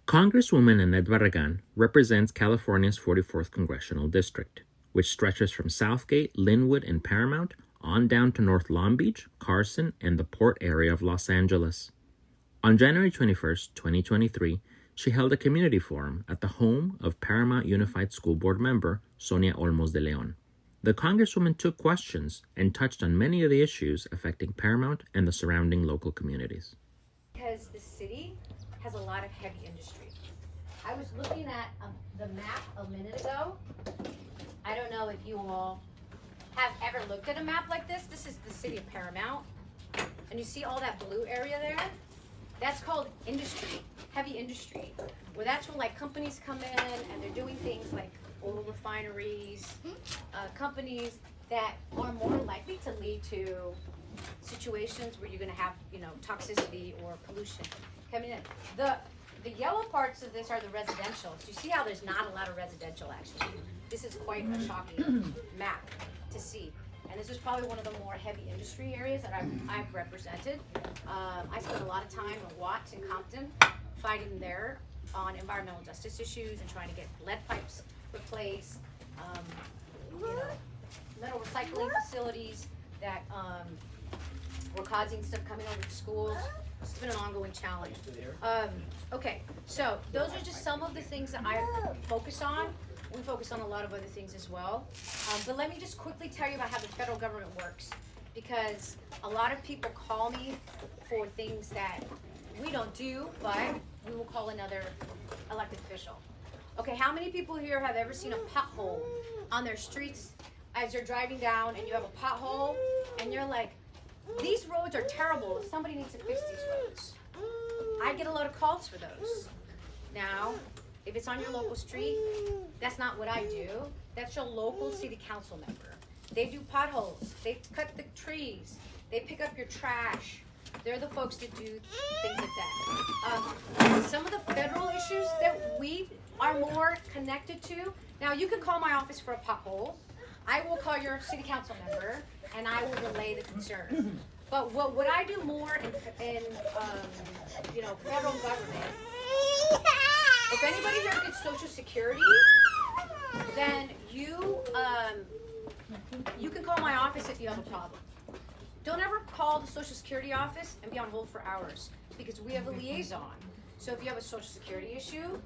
Congresswoman Nanette Barragan represents California's 44th Congressional District, which stretches from Southgate, Lynwood, and Paramount on down to North Long Beach, Carson, and the port area of Los Angeles. On January 21st, 2023, she held a community forum at the home of Paramount Unified School Board member Sonia Olmos de Leon. The Congresswoman took questions and touched on many of the issues affecting Paramount and the surrounding local communities. Because the city has a lot of heavy industry. I was looking at the map a minute ago. I don't know if you all have ever looked at a map like this. This is the city of Paramount. And you see all that blue area there? That's called industry, heavy industry. Where that's when like companies come in and they're doing things like oil refineries, companies that are more likely to lead to situations where you're gonna have, toxicity or pollution coming in. The yellow parts of this are the residential. So you see how there's not a lot of residential actually. This is quite a shocking map to see. And this is probably one of the more heavy industry areas that I've represented. I spent a lot of time in Watts and Compton fighting there on environmental justice issues and trying to get lead pipes replaced, metal recycling facilities that were causing stuff coming over to schools. It's been an ongoing challenge. Okay, so those are just some of the things that I focus on. We focus on a lot of other things as well. But let me just quickly tell you about how the federal government works, because a lot of people call me for things that we don't do, but we will call another elected official. Okay, how many people here have ever seen a pothole on their streets as you're driving down and you have a pothole and you're like, these roads are terrible, somebody needs to fix these roads? I get a lot of calls for those. Now, if it's on your local street, that's not what I do. That's your local city council member. They do potholes, they cut the trees, they pick up your trash. They're the folks that do things like that. Some of the federal issues that we are more connected to, now you can call my office for a pothole. I will call your city council member and I will relay the concern. But what I do more in federal government, if anybody here gets Social Security, then you can call my office if you have a problem. Don't ever call the Social Security office and be on hold for hours, because we have a liaison. So if you have a Social Security issue,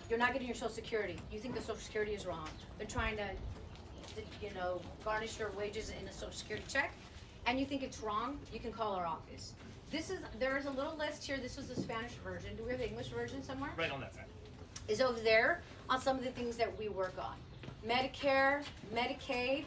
you're not getting your Social Security. You think the Social Security is wrong. They're trying to garnish your wages in a Social Security check, and you think it's wrong, you can call our office. There's a little list here. This is the Spanish version. Do we have the English version somewhere? Right on that side. Is over there on some of the things that we work on. Medicare, Medicaid.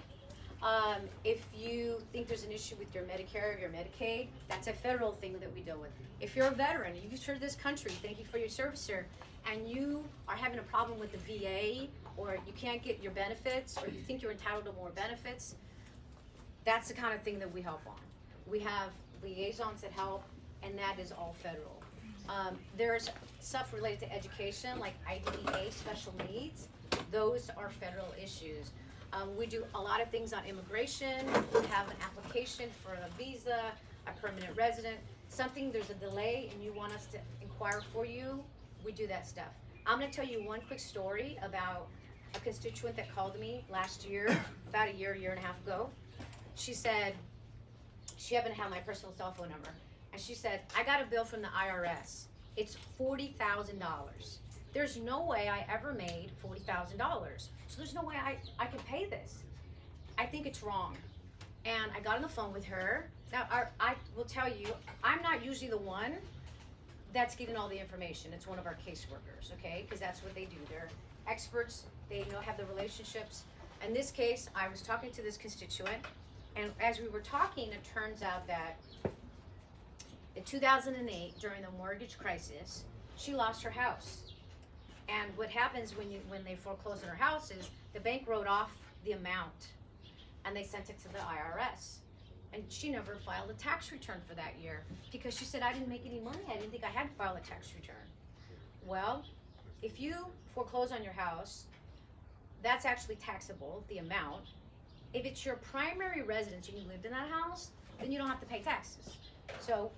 If you think there's an issue with your Medicare or your Medicaid, that's a federal thing that we deal with. If you're a veteran, you serve this country, thank you for your service, sir, and you are having a problem with the VA, or you can't get your benefits, or you think you're entitled to more benefits, that's the kind of thing that we help on. We have liaisons that help, and that is all federal. There's stuff related to education, like IDEA, special needs. Those are federal issues. We do a lot of things on immigration. We have an application for a visa, a permanent resident, there's a delay and you want us to inquire for you, we do that stuff. I'm gonna tell you one quick story about a constituent that called me last year, about a year and a half ago. She said, she happened to have my personal cell phone number, and she said, I got a bill from the IRS. It's $40,000. There's no way I ever made $40,000. So there's no way I can pay this. I think it's wrong. And I got on the phone with her. Now, I will tell you, I'm not usually the one that's getting all the information. It's one of our caseworkers, okay? Because that's what they do. They're experts. They have the relationships. In this case, I was talking to this constituent, and as we were talking, it turns out that in 2008, during the mortgage crisis, she lost her house. And what happens when they foreclose on her house is the bank wrote off the amount and they sent it to the IRS. And she never filed a tax return for that year because she said, I didn't make any money. I didn't think I had to file a tax return. Well, if you foreclose on your house, that's actually taxable, the amount. If it's your primary residence and you lived in that house, then you don't have to pay taxes. So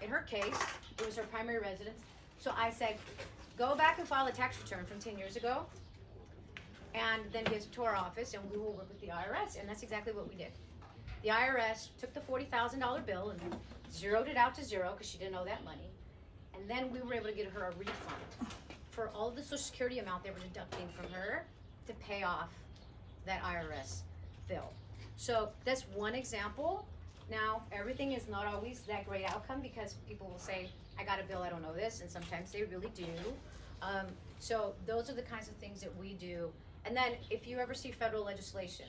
in her case, it was her primary residence. So I said, go back and file a tax return from 10 years ago, and then give it to our office, and we will work with the IRS. And that's exactly what we did. The IRS took the $40,000 bill and zeroed it out to zero because she didn't owe that money. And then we were able to get her a refund for all of the Social Security amount they were deducting from her to pay off that IRS bill. So that's one example. Now, everything is not always that great outcome because people will say, I got a bill, I don't know this, and sometimes they really do. So those are the kinds of things that we do. And then if you ever see federal legislation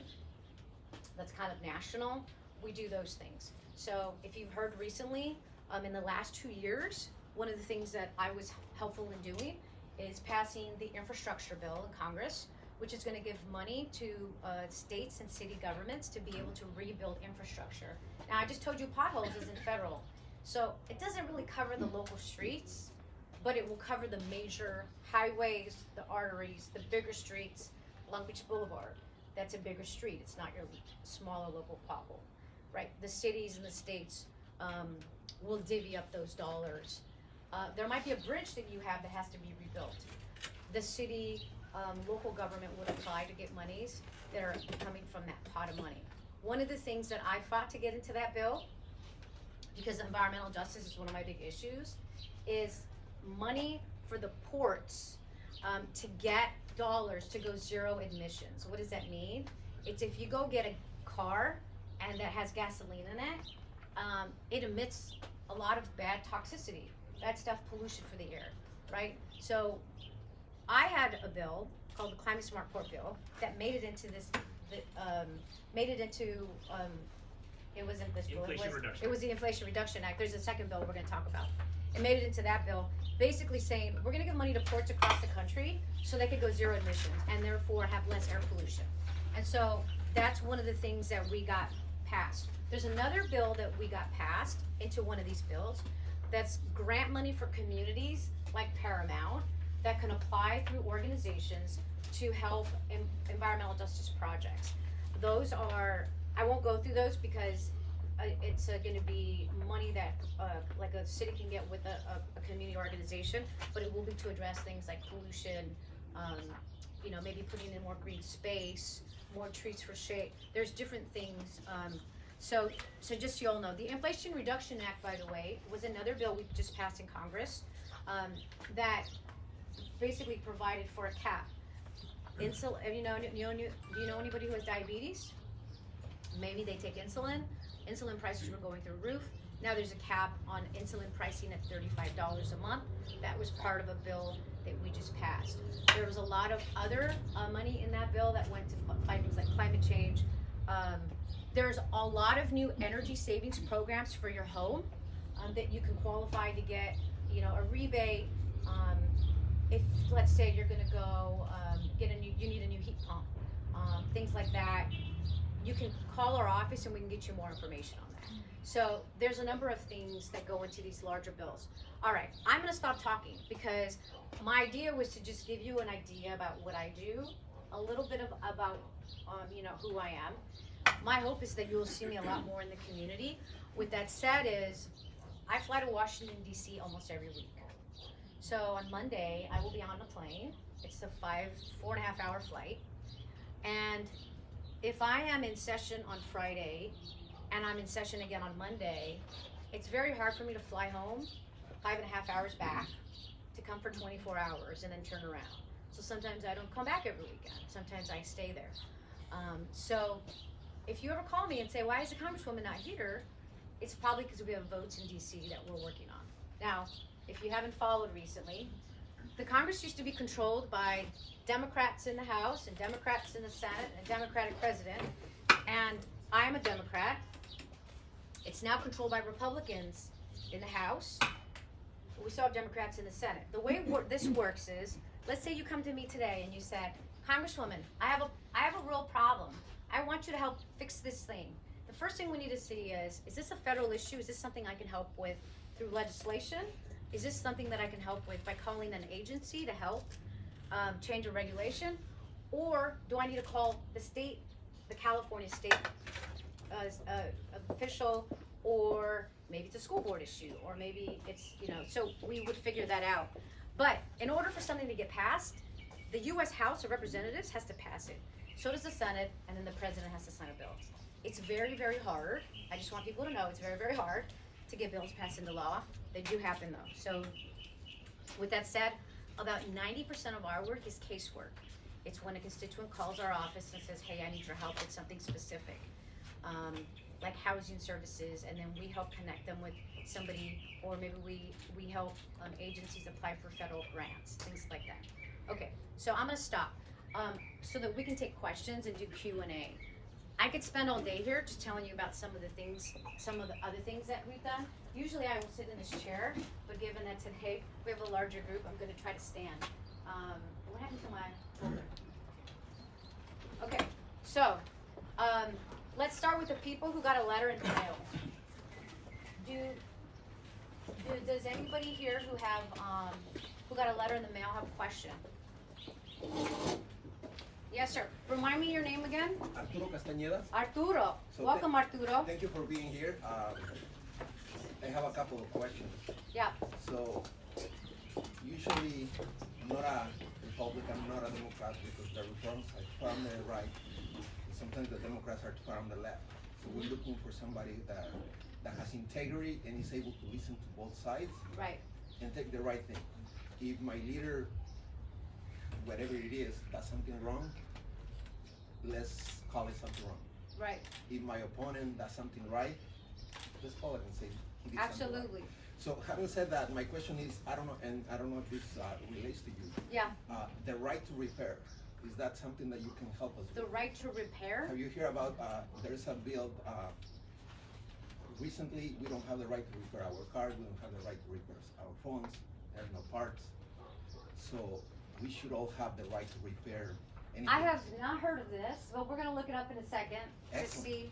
that's kind of national, we do those things. So if you've heard recently, in the last 2 years, one of the things that I was helpful in doing is passing the infrastructure bill in Congress, which is going to give money to states and city governments to be able to rebuild infrastructure. Now, I just told you potholes isn't federal, so it doesn't really cover the local streets, but it will cover the major highways, the arteries, the bigger streets. Long Beach Boulevard, that's a bigger street. It's not your smaller local pothole, right? The cities and the states will divvy up those dollars. There might be a bridge that you have that has to be rebuilt. The city, local government would apply to get monies that are coming from that pot of money. One of the things that I fought to get into that bill, because environmental justice is one of my big issues, is money for the ports to get dollars to go zero emissions. What does that mean? It's if you go get a car and that has gasoline in it, it emits a lot of bad toxicity, bad stuff, pollution for the air, right? So I had a bill called the Climate Smart Port Bill that made it into this, it wasn't this bill, it was the Inflation Reduction Act. There's a second bill we're gonna talk about. It made it into that bill, basically saying, we're gonna give money to ports across the country so they could go zero emissions and therefore have less air pollution. And so that's one of the things that we got passed. There's another bill that we got passed into one of these bills that's grant money for communities like Paramount that can apply through organizations to help environmental justice projects. Those are, I won't go through those because it's going to be money that like a city can get with a community organization, but it will be to address things like pollution, you know, maybe putting in more green space, more trees for shade. There's different things. So just so you all know, the Inflation Reduction Act, by the way, was another bill we just passed in Congress that basically provided for a cap. Insulin, do you know anybody who has diabetes? Maybe they take insulin. Insulin prices were going through the roof. Now there's a cap on insulin pricing at $35 a month. That was part of a bill that we just passed. There was a lot of other money in that bill that went to fight things like climate change. There's a lot of new energy savings programs for your home that you can qualify to get, you know, a rebate. If let's say you're going to go you need a new heat pump, things like that. You can call our office and we can get you more information on that. So there's a number of things that go into these larger bills. All right, I'm going to stop talking because my idea was to just give you an idea about what I do, a little bit about you know, who I am. My hope is that you'll see me a lot more in the community. With that said, is I fly to Washington D.C. almost every week. So on Monday I will be on a plane. It's a 4.5 hour flight, and if I am in session on Friday and I'm in session again on Monday, it's very hard for me to fly home 5.5 hours back to come for 24 hours and then turn around. So sometimes I don't come back every weekend. Sometimes I stay there. So if you ever call me and say, why is the Congresswoman not here? It's probably because we have votes in DC that we're working on. Now, if you haven't followed recently, the Congress used to be controlled by Democrats in the House and Democrats in the Senate and a Democratic president, and I'm a Democrat. It's now controlled by Republicans in the House. We still have Democrats in the Senate. The way this works is, let's say you come to me today and you said, Congresswoman, I have a real problem. I want you to help fix this thing. The first thing we need to see is this a federal issue? Is this something I can help with through legislation? Is this something that I can help with by calling an agency to help change a regulation? Or do I need to call the state, the California state official, or maybe it's a school board issue, or maybe it's, you know, so we would figure that out. But in order for something to get passed, the U.S. House of Representatives has to pass it. So does the Senate, and then the president has to sign a bill. It's very, very hard. I just want people to know it's very, very hard to get bills passed into law. They do happen though. So with that said, about 90% of our work is casework. It's when a constituent calls our office and says, hey, I need your help with something specific, like housing services, and then we help connect them with somebody, or maybe we help agencies apply for federal grants, things like that. Okay, so I'm gonna stop so that we can take questions and do Q&A. I could spend all day here just telling you about some of the things, some of the other things that we've done. Usually I will sit in this chair, but given that today we have a larger group, I'm gonna try to stand. What happened to my folder? Okay, so let's start with the people who got a letter in the mail. Does anybody here who got a letter in the mail have a question? Yes, sir. Remind me your name again? Arturo Castañeda. Arturo. So Welcome, Arturo. Thank you for being here. I have a couple of questions. Yeah. So, usually, I'm not a Republican, not a Democrat, because the reforms are from the right. Sometimes the Democrats are from the left. So we're looking for somebody that has integrity and is able to listen to both sides. Right. And take the right thing. If my leader, whatever it is, does something wrong, let's call it something wrong. Right. If my opponent does something right, let's call it and say he did something Absolutely. right. So having said that, my question is, I don't know, and I don't know if this relates to you. Yeah. The right to repair, is that something that you can help us with? The right to repair? Have you heard about, there's a bill, recently, we don't have the right to repair our cars, we don't have the right to repair our phones, there are no parts. So we should all have the right to repair anything. I have not heard of this, but we're gonna look it up in a second to Excellent. see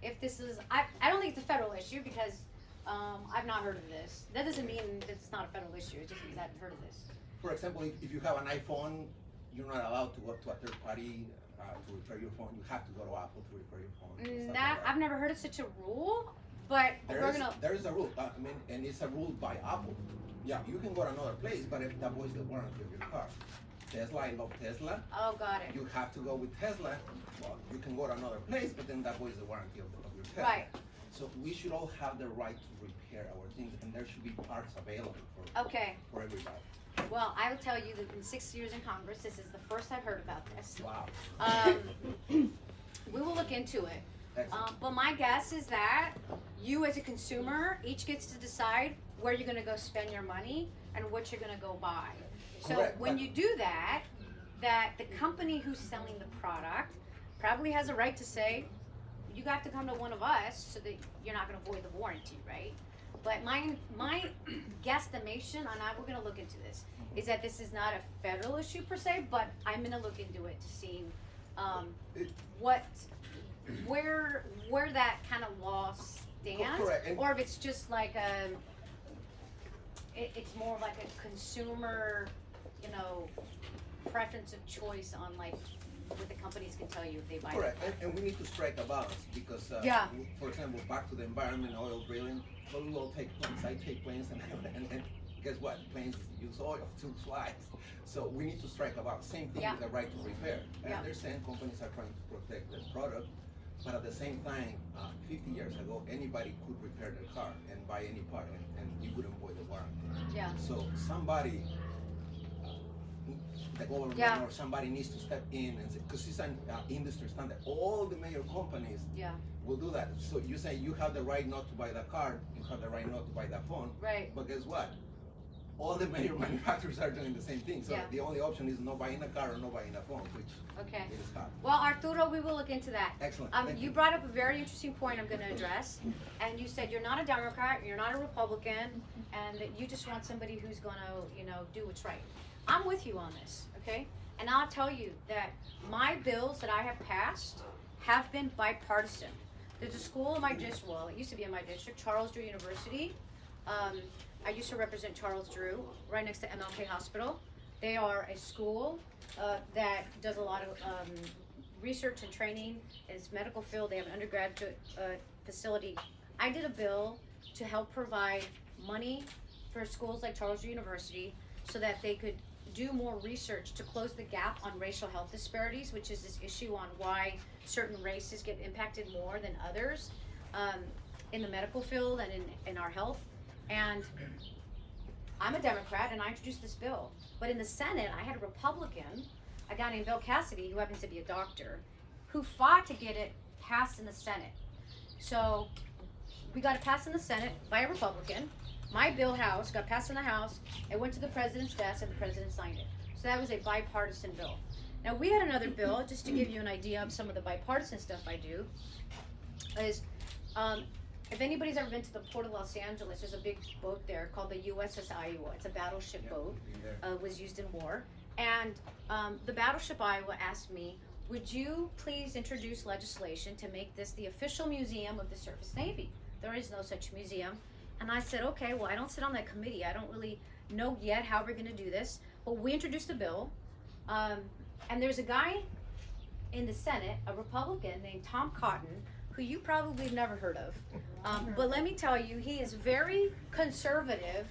if this is, I don't think it's a federal issue because I've not heard of this. That doesn't mean that it's not a federal issue, it just means I haven't heard of this. For example, if you have an iPhone, you're not allowed to go to a third party to repair your phone. You have to go to Apple to repair your phone. and stuff like that. I've never heard of such a rule, but There is a rule, and it's a rule by Apple. Yeah, you can go to another place, but if that voids the warranty of your car. Tesla, I love Tesla. Oh, got it. You have to go with Tesla. Well, you can go to another place, but then that voids the warranty of your Tesla. Right. So we should all have the right to repair our things, and there should be parts available Okay. for everybody. Well, I will tell you that in 6 years in Congress, this is the first I've heard about this. Wow. We will look into it. Excellent. But my guess is that you as a consumer each gets to decide where you're gonna go spend your money and what you're gonna go buy. So Correct, when but- you do that, the company who's selling the product probably has a right to say, you have to come to one of us so that you're not gonna void the warranty, right? But my guesstimation, and we're gonna look into this, is that this is not a federal issue per se, but I'm gonna look into it to see where that kind of law stands, Correct, and- or if it's just like it's more like a consumer, preference of choice on like what the companies can tell you if they buy. Correct, and we need to strike a balance because, Yeah. For example, back to the environment, oil drilling, well, we all take planes, I take planes, and guess what? Planes use oil to fly. So we need to strike a balance. Same thing Yeah. with the right to repair. I Yeah. understand companies are trying to protect their product, but at the same time, 50 years ago, anybody could repair their car and buy any part, and you wouldn't void the warranty. Yeah. So somebody, the government Yeah. or somebody needs to step in and say, because it's an industry standard. All the major companies Yeah. will do that. So you say you have the right not to buy the car, you have the right not to buy the phone. Right. But guess what? All the major manufacturers are doing the same thing. So Yeah. the only option is not buying a car or not buying a phone, which Okay. is hard. Well, Arturo, we will look into that. Excellent. Thank You you. brought up a very interesting point I'm going to address, and you said you're not a Democrat, you're not a Republican, and that you just want somebody who's going to, do what's right. I'm with you on this, okay? And I'll tell you that my bills that I have passed have been bipartisan. There's a school in my district, well, it used to be in my district, Charles Drew University. I used to represent Charles Drew, right next to MLK Hospital. They are a school that does a lot of research and training in its medical field. They have an undergraduate facility. I did a bill to help provide money for schools like Charles Drew University so that they could do more research to close the gap on racial health disparities, which is this issue on why certain races get impacted more than others in the medical field and in our health. And I'm a Democrat, and I introduced this bill. But in the Senate, I had a Republican, a guy named Bill Cassidy, who happens to be a doctor, who fought to get it passed in the Senate. So we got it passed in the Senate by a Republican. My bill house got passed in the House. It went to the president's desk, and the president signed it. So that was a bipartisan bill. Now we had another bill, just to give you an idea of some of the bipartisan stuff I do, is if anybody's ever been to the Port of Los Angeles, there's a big boat there called the USS Iowa. It's a battleship boat, was used in war. And the battleship Iowa asked me, would you please introduce legislation to make this the official museum of the Surface Navy? There is no such museum. And I said, okay, well, I don't sit on that committee. I don't really know yet how we're gonna do this. But we introduced a bill. And there's a guy in the Senate, a Republican named Tom Cotton, who you probably have never heard of. But let me tell you, he is very conservative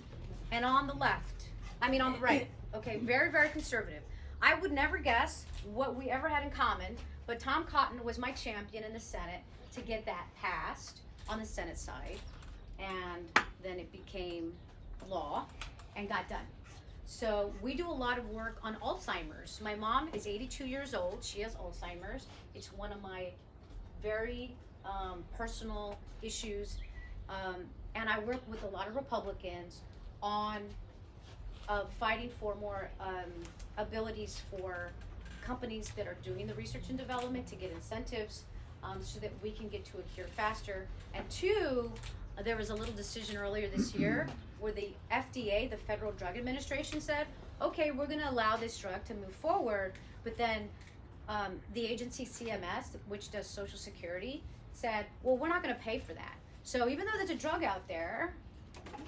and on the left. I mean, on the right. Okay, very, very conservative. I would never guess what we ever had in common, but Tom Cotton was my champion in the Senate to get that passed on the Senate side. And then it became law and got done. So we do a lot of work on Alzheimer's. My mom is 82 years old. She has Alzheimer's. It's one of my very personal issues. And I work with a lot of Republicans on fighting for more abilities for companies that are doing the research and development to get incentives so that we can get to a cure faster. And two, there was a little decision earlier this year where the FDA, the Federal Drug Administration, said, okay, we're gonna allow this drug to move forward, but then the agency CMS, which does Social Security, said, well, we're not gonna pay for that. So even though there's a drug out there,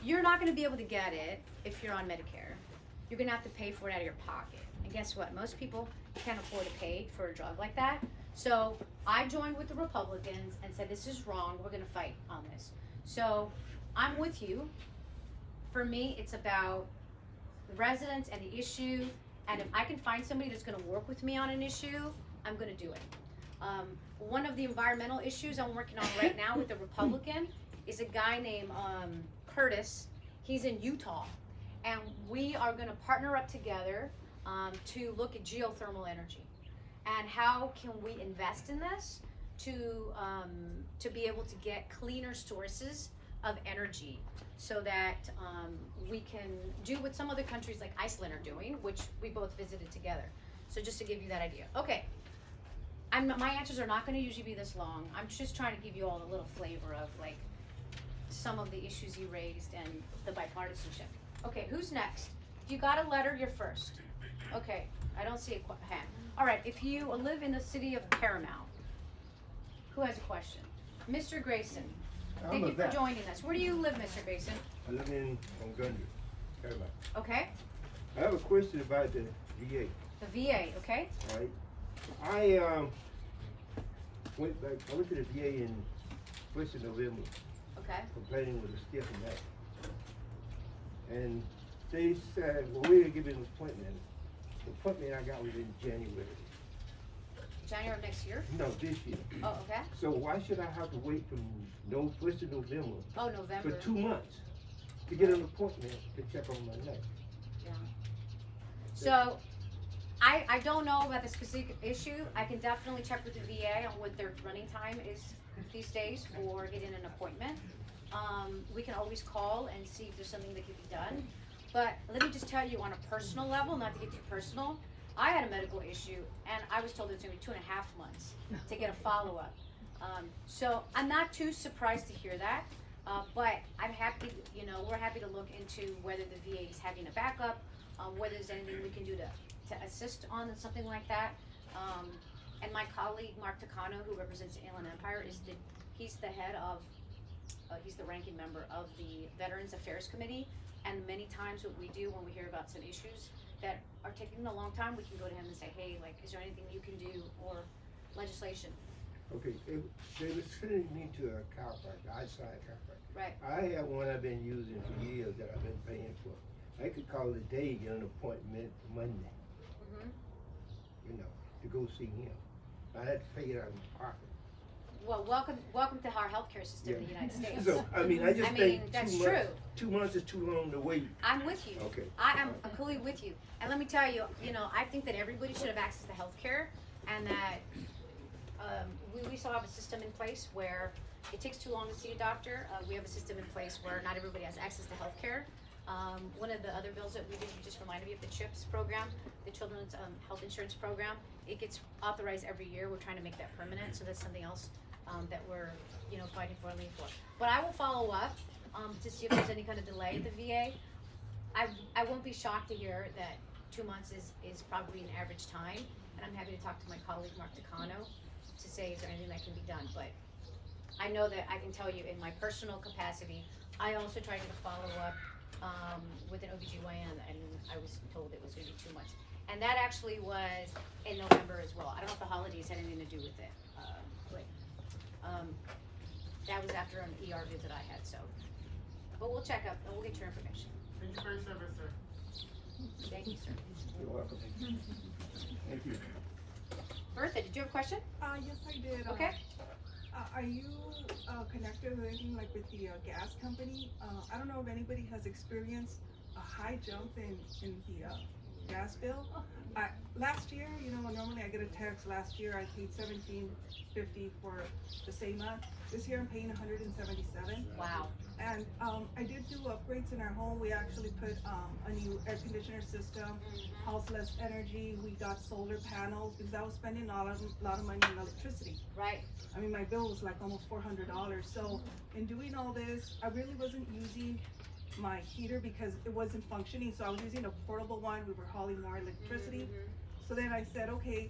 you're not gonna be able to get it if you're on Medicare. You're gonna have to pay for it out of your pocket. And guess what? Most people can't afford to pay for a drug like that. So I joined with the Republicans and said, this is wrong, we're gonna fight on this. So I'm with you. For me, it's about the residents and the issue, and if I can find somebody that's gonna work with me on an issue, I'm gonna do it. One of the environmental issues I'm working on right now with the Republican is a guy named Curtis. He's in Utah, and we are gonna partner up together to look at geothermal energy. And how can we invest in this to be able to get cleaner sources of energy so that we can do what some other countries like Iceland are doing, which we both visited together. So just to give you that idea. Okay, my answers are not gonna usually be this long. I'm just trying to give you all a little flavor of like some of the issues you raised and the bipartisanship. Okay, who's next? If you got a letter, you're first. Okay, I don't see a hand. All right, if you live in the city of Paramount, who has a question? Mr. Grayson, thank you for joining us. Where do you live, Mr. Grayson? I live in Montgomery, Paramount. Okay. I have a question about the VA. The VA, okay? All right. I went to the VA in 1st of November, Okay. complaining with a stiff neck. And they said, well, we're gonna give you an appointment. The appointment I got was in January. January of next year? No, this year. Oh, okay. So why should I have to wait from 1st of November Oh, November. for 2 months to get an appointment to check on my neck? Yeah. So, I don't know about the specific issue. I can definitely check with the VA on what their running time is these days for getting an appointment. We can always call and see if there's something that can be done. But let me just tell you on a personal level, not to get too personal, I had a medical issue and I was told it was gonna be 2.5 months to get a follow-up. So I'm not too surprised to hear that, but I'm happy, we're happy to look into whether the VA is having a backup, whether there's anything we can do to assist on something like that. And my colleague, Mark Takano, who represents the Inland Empire, he's the head of, he's the ranking member of the Veterans Affairs Committee. And many times what we do when we hear about some issues that are taking a long time, we can go to him and say, hey, like, is there anything you can do or legislation? Okay, they were sending me to a chiropractor, outside chiropractor. Right. I have one I've been using for years that I've been paying for. I could call it a day, get an appointment Monday, Mhm. you know, to go see him. I had to pay it out of my pocket. Well, welcome to our healthcare system in the United States. So, I mean, I just I mean, think that's 2 true. months, 2 months is too long to wait. I'm with you. Okay. I'm completely with you. And let me tell you, I think that everybody should have access to healthcare, and that we still have a system in place where it takes too long to see a doctor. We have a system in place where not everybody has access to healthcare. One of the other bills that we did, you just reminded me of the CHIPS program, the Children's Health Insurance Program. It gets authorized every year. We're trying to make that permanent, so that's something else that we're fighting for and leaning for. But I will follow up to see if there's any kind of delay at the VA. I won't be shocked to hear that 2 months is probably an average time, and I'm happy to talk to my colleague Mark Decano to say is there anything that can be done. But I know that I can tell you in my personal capacity, I also tried to follow up with an OBGYN, and I was told it was going to be 2 months. And that actually was in November as well. I don't know if the holidays had anything to do with it, but that was after an ER visit I had. So, but we'll check up and we'll get your information. Thank you for your service, sir. Thank you, sir. You're welcome. Thank you. Bertha, did you have a question? Yes, I did. Okay. Are you connected with anything like with the gas company? I don't know if anybody has experienced a high jump in the gas bill. Last year, normally I get a text. Last year I paid $17.50 for the same month. This year I'm paying $177. Wow. And I did do upgrades in our home. We actually put a new air conditioner system, house less energy. We got solar panels because I was spending a lot of money on electricity. Right. I mean, my bill was like almost $400. So in doing all this, I really wasn't using my heater because it wasn't functioning. So I was using a portable one. We were hauling more electricity. So then I said, okay,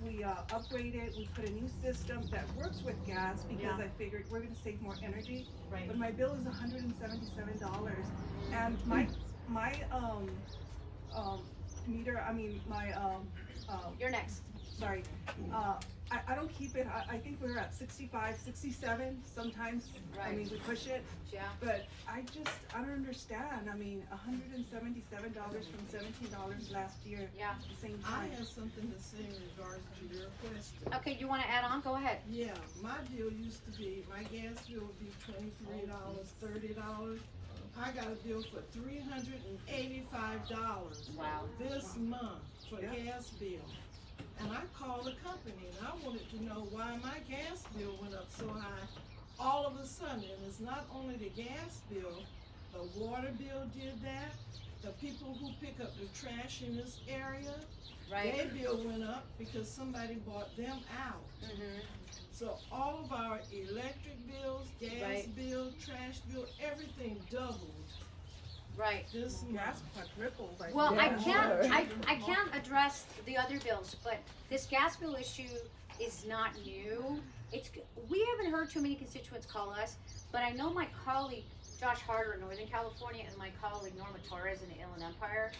we upgraded. We put a new system that works with gas because I figured we're going to save more energy. Right. But my bill is $177, and my meter. I mean my You're next. sorry. I don't keep it. I think we're at 65, 67 sometimes. I Right. mean, we push it. Yeah. But I don't understand. I mean, $177 from $17 last year. Yeah. At the same I time. have something to say in regards to your question. Okay, you want to add on? Go ahead. Yeah, my bill used to be, my gas bill would be $23, $30. I got a bill for $385 Wow. this month for Yeah. gas bill. And I called the company and I wanted to know why my gas bill went up so high all of a sudden. And it's not only the gas bill, the water bill did that. The people who pick up the trash in this area, Right. their bill went up because somebody bought them out. Mm-hmm. So all of our electric bills, gas Right. bill, trash bill, everything doubled Right. this Gas month. quadrupled. I Well, think. I can't address the other bills, but this gas bill issue is not new. We haven't heard too many constituents call us, but I know my colleague Josh Harder in Northern California and my colleague Norma Torres in the Inland Empire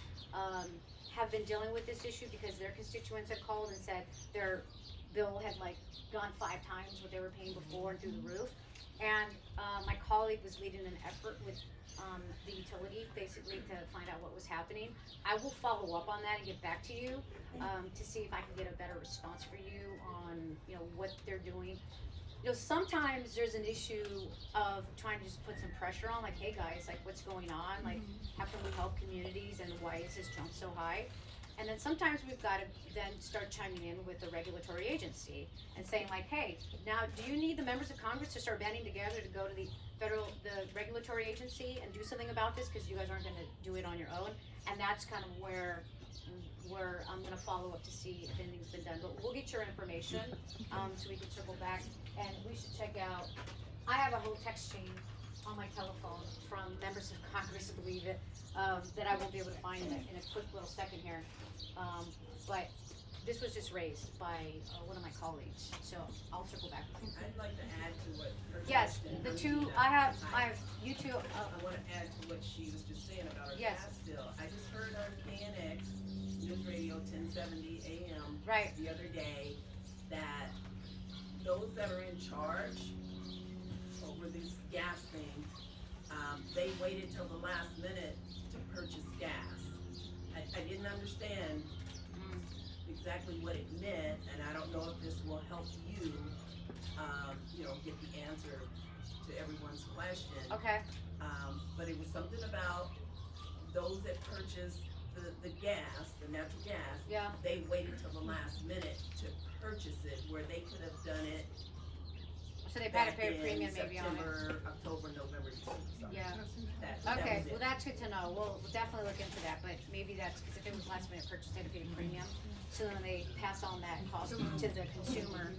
have been dealing with this issue because their constituents had called and said their bill had gone 5 times what they were paying before and through the roof. And my colleague was leading an effort with the utility basically to find out what was happening. I will follow up on that and get back to you to see if I can get a better response for you on what they're doing. Sometimes there's an issue of trying to just put some pressure on, hey guys, what's going on? How can we help communities and why is this jump so high? And then sometimes we've got to then start chiming in with the regulatory agency and saying hey, now do you need the members of Congress to start banding together to go to the regulatory agency and do something about this because you guys aren't going to do it on your own? And that's kind of where I'm going to follow up to see if anything's been done. But we'll get your information so we can circle back. And we should check out, I have a whole text chain on my telephone from members of Congress, believe it, that I won't be able to find in a quick little second here. But this was just raised by one of my colleagues, so I'll circle back with you. I'd like to add to what her Yes, question- the two, I have you two. I want to add to what she was just saying about her Yes. gas bill. I just heard on KNX News Radio 1070 AM Right. the other day that those that are in charge over this gas thing, they waited till the last minute to purchase gas. I didn't understand exactly what it meant, and I don't know if this will help you, get the answer to everyone's question. Okay. But it was something about those that purchased the gas, the natural gas. Yeah. They waited till the last minute to purchase it, where they could have done it So they had to back pay a in premium maybe on it. September, October, November, December. So Yeah. that Okay, was it. well, that's good to know. We'll definitely look into that, but maybe that's, because if it was last minute purchase, they had to pay a premium. So then they pass on that cost to the consumer.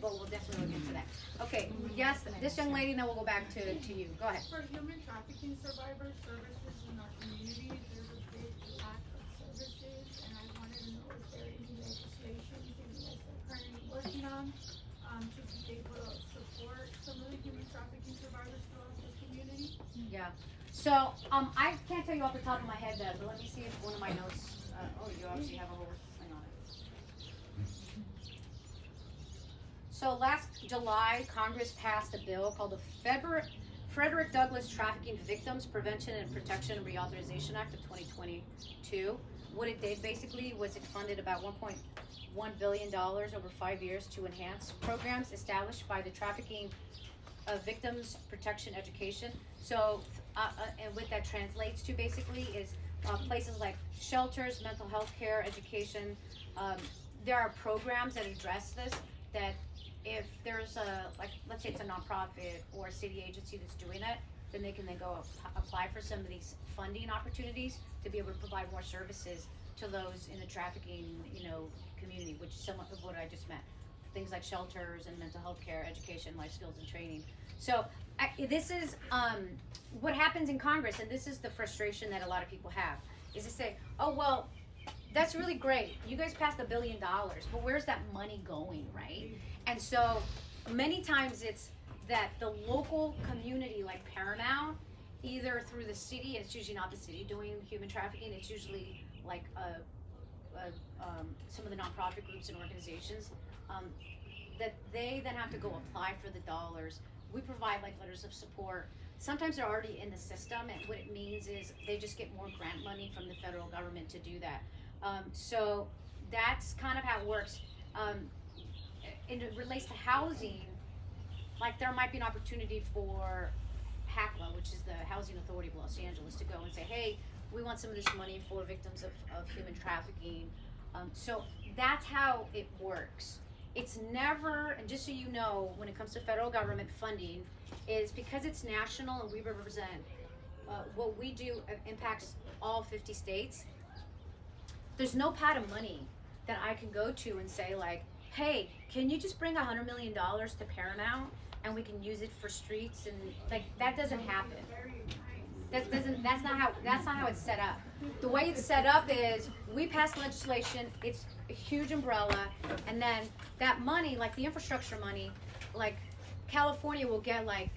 But we'll definitely look into that. Okay, yes, this young lady, then we'll go back to you. Go ahead. For human trafficking survivor services in our community, there's a big lack of services, and I wanted to know if there are any legislation that you guys are currently working on, to be able to support some of the human trafficking survivors throughout the community. Yeah. So, I can't tell you off the top of my head that, but let me see if one of my notes, you obviously have a whole thing on it. So last July, Congress passed a bill called the Frederick Douglass Trafficking Victims Prevention and Protection Reauthorization Act of 2022. What it did basically was it funded about $1.1 billion over 5 years to enhance programs established by the Trafficking Victims Protection Education. So, and what that translates to basically is places like shelters, mental health care, education. There are programs that address this, that if there's let's say it's a nonprofit or a city agency that's doing it, then they can then go apply for some of these funding opportunities to be able to provide more services to those in the trafficking, community, which is somewhat of what I just meant. Things like shelters and mental health care, education, life skills and training. So this is what happens in Congress, and this is the frustration that a lot of people have, is to say, oh, well, that's really great. You guys passed $1 billion, but where's that money going, right? And so many times it's that the local community, like Paramount, either through the city, and it's usually not the city doing human trafficking, it's usually like some of the nonprofit groups and organizations, that they then have to go apply for the dollars. We provide like letters of support. Sometimes they're already in the system, and what it means is they just get more grant money from the federal government to do that. So that's kind of how it works. And it relates to housing, like there might be an opportunity for HACLA, which is the Housing Authority of Los Angeles, to go and say, hey, we want some of this money for victims of human trafficking. So that's how it works. It's never, and just so you know, when it comes to federal government funding, is because it's national and we represent, what we do impacts all 50 states. There's no pot of money that I can go to and say like, hey, can you just bring $100 million to Paramount and we can use it for streets, and like that doesn't happen. That's not how it's set up. The way it's set up is we pass legislation, it's a huge umbrella, and then that money, like the infrastructure money, like California will get like,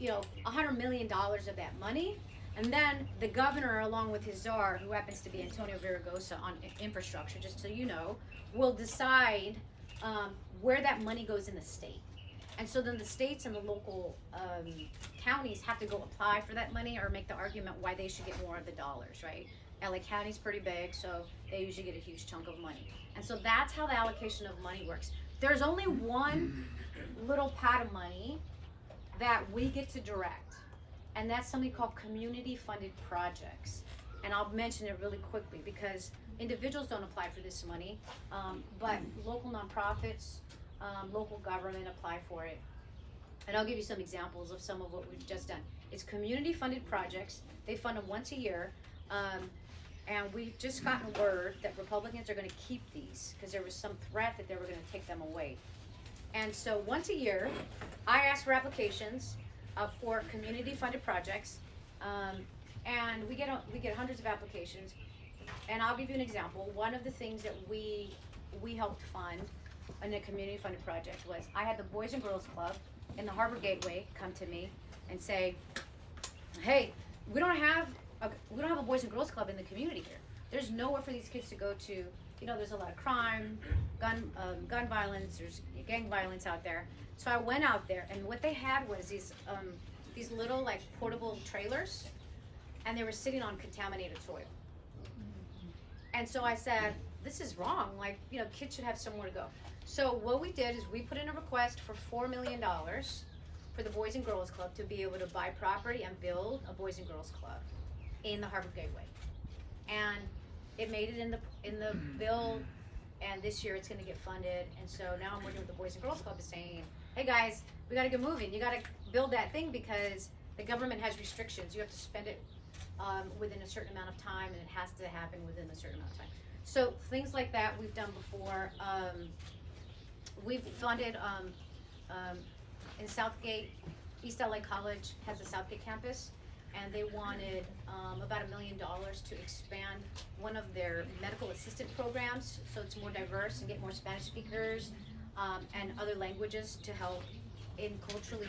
$100 million of that money, and then the governor, along with his czar, who happens to be Antonio Villaraigosa on infrastructure, just so you know, will decide where that money goes in the state. And so then the states and the local counties have to go apply for that money or make the argument why they should get more of the dollars, right? LA County's pretty big, so they usually get a huge chunk of money. And so that's how the allocation of money works. There's only one little pot of money that we get to direct, and that's something called community funded projects. And I'll mention it really quickly because individuals don't apply for this money, but local nonprofits, local government apply for it. And I'll give you some examples of some of what we've just done. It's community funded projects. They fund them once a year. And we've just gotten word that Republicans are going to keep these because there was some threat that they were going to take them away. And so once a year, I ask for applications for community funded projects. And we get hundreds of applications. And I'll give you an example. One of the things that we helped fund in a community funded project was I had the Boys and Girls Club in the Harbor Gateway come to me and say, hey, we don't have a Boys and Girls Club in the community here. There's nowhere for these kids to go to. There's a lot of crime, gun violence, there's gang violence out there. So I went out there, and what they had was these little like portable trailers and they were sitting on contaminated soil. And so I said, this is wrong. Like, you know, kids should have somewhere to go. So what we did is we put in a request for $4 million for the Boys and Girls Club to be able to buy property and build a Boys and Girls Club in the Harbor Gateway. And it made it in the bill, and this year it's gonna get funded. And so now I'm working with the Boys and Girls Club and saying, hey guys, we gotta get moving. You gotta build that thing because the government has restrictions. You have to spend it within a certain amount of time, and it has to happen within a certain amount of time. So things like that we've done before. We've funded in Southgate, East LA College has a Southgate campus, and they wanted about $1 million to expand one of their medical assistant programs so it's more diverse and get more Spanish speakers and other languages to help in culturally,